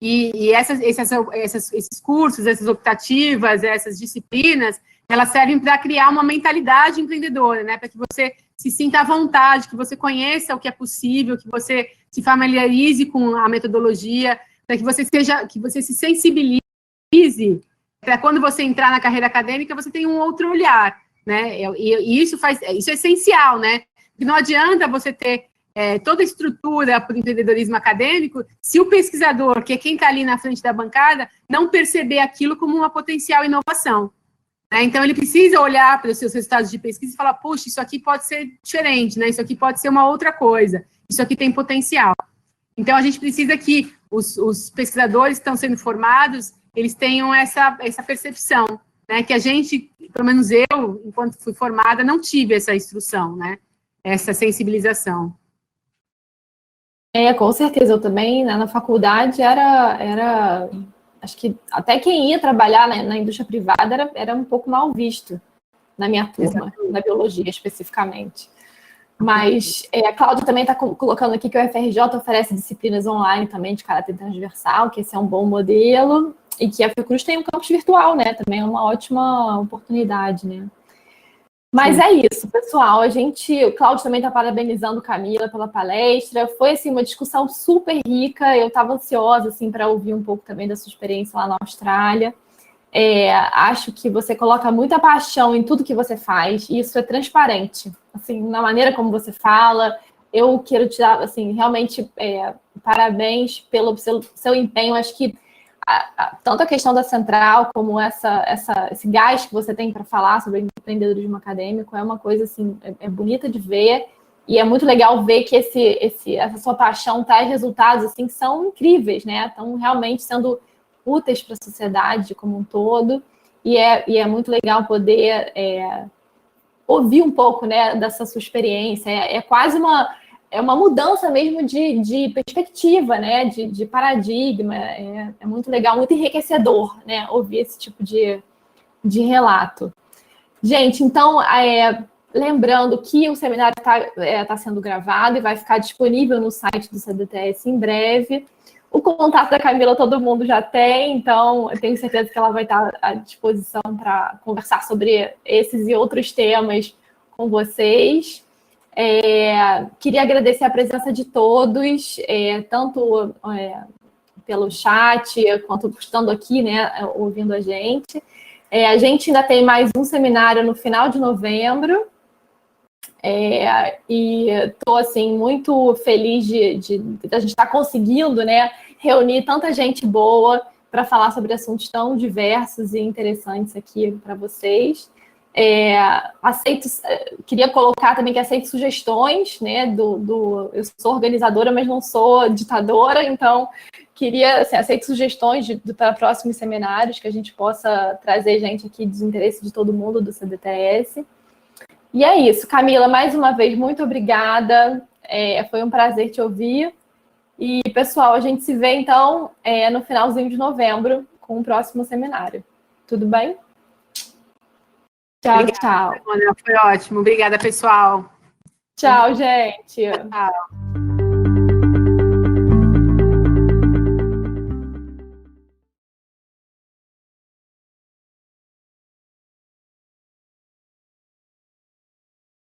S2: E esses cursos, essas optativas, essas disciplinas, elas servem para criar uma mentalidade empreendedora, né, para que você se sinta à vontade, que você conheça o que é possível, que você se familiarize com a metodologia, para que você se sensibilize para quando você entrar na carreira acadêmica, você tenha um outro olhar, né? E isso é essencial, né? Porque não adianta você ter toda a estrutura para o empreendedorismo acadêmico se o pesquisador, que é quem está ali na frente da bancada, não perceber aquilo como uma potencial inovação. Né? Então, ele precisa olhar para os seus resultados de pesquisa e falar, puxa, isso aqui pode ser diferente, né? Isso aqui pode ser uma outra coisa, isso aqui tem potencial. Então, a gente precisa que os pesquisadores que estão sendo formados, eles tenham essa percepção, né? Que a gente, pelo menos eu, enquanto fui formada, não tive essa instrução, né? Essa sensibilização.
S1: Com certeza, eu também, né, na faculdade era acho que até quem ia trabalhar na indústria privada era um pouco mal visto na minha turma, na biologia especificamente. Mas a Cláudia também está colocando aqui que o FRJ oferece disciplinas online também de caráter transversal, que esse é um bom modelo, e que a Fiocruz tem um campus virtual, né? Também é uma ótima oportunidade, né? Mas é isso, pessoal. O Cláudio também está parabenizando Camila pela palestra. Foi assim, uma discussão super rica. Eu estava ansiosa assim, para ouvir um pouco também da sua experiência lá na Austrália. Acho que você coloca muita paixão em tudo que você faz, e isso é transparente, assim, na maneira como você fala. Eu quero te dar, assim, realmente parabéns pelo seu empenho. Acho que tanto a questão da central como esse gás que você tem para falar sobre empreendedorismo acadêmico é uma coisa, assim, bonita de ver, e é muito legal ver que essa sua paixão traz resultados, assim, que são incríveis, né? Estão realmente sendo úteis para a sociedade como um todo, e é muito legal poder ouvir um pouco, né, dessa sua experiência. É quase uma mudança mesmo de perspectiva, né, de paradigma. É muito legal, muito enriquecedor, né, ouvir esse tipo de relato. Gente, então, lembrando que o seminário está sendo gravado e vai ficar disponível no site do CDTS em breve. O contato da Camila todo mundo já tem, então eu tenho certeza que ela vai estar à disposição para conversar sobre esses e outros temas com vocês. Queria agradecer a presença de todos, tanto pelo chat, quanto estando aqui, né, ouvindo a gente. A gente ainda tem mais um seminário no final de novembro, e estou assim, muito feliz de a gente estar conseguindo, né, reunir tanta gente boa para falar sobre assuntos tão diversos e interessantes aqui para vocês. Queria colocar também que aceito sugestões, né, eu sou organizadora, mas não sou ditadora, então queria, assim, aceito sugestões para próximos seminários, que a gente possa trazer gente aqui do interesse de todo mundo do CDTS. E é isso, Camila, mais uma vez, muito obrigada, foi um prazer te ouvir. E, pessoal, a gente se vê, então, no finalzinho de novembro, com o próximo seminário. Tudo bem? Tchau,
S2: Obrigada,
S1: tchau.
S2: Foi ótimo. Obrigada, pessoal.
S1: Tchau, gente.
S2: Tchau.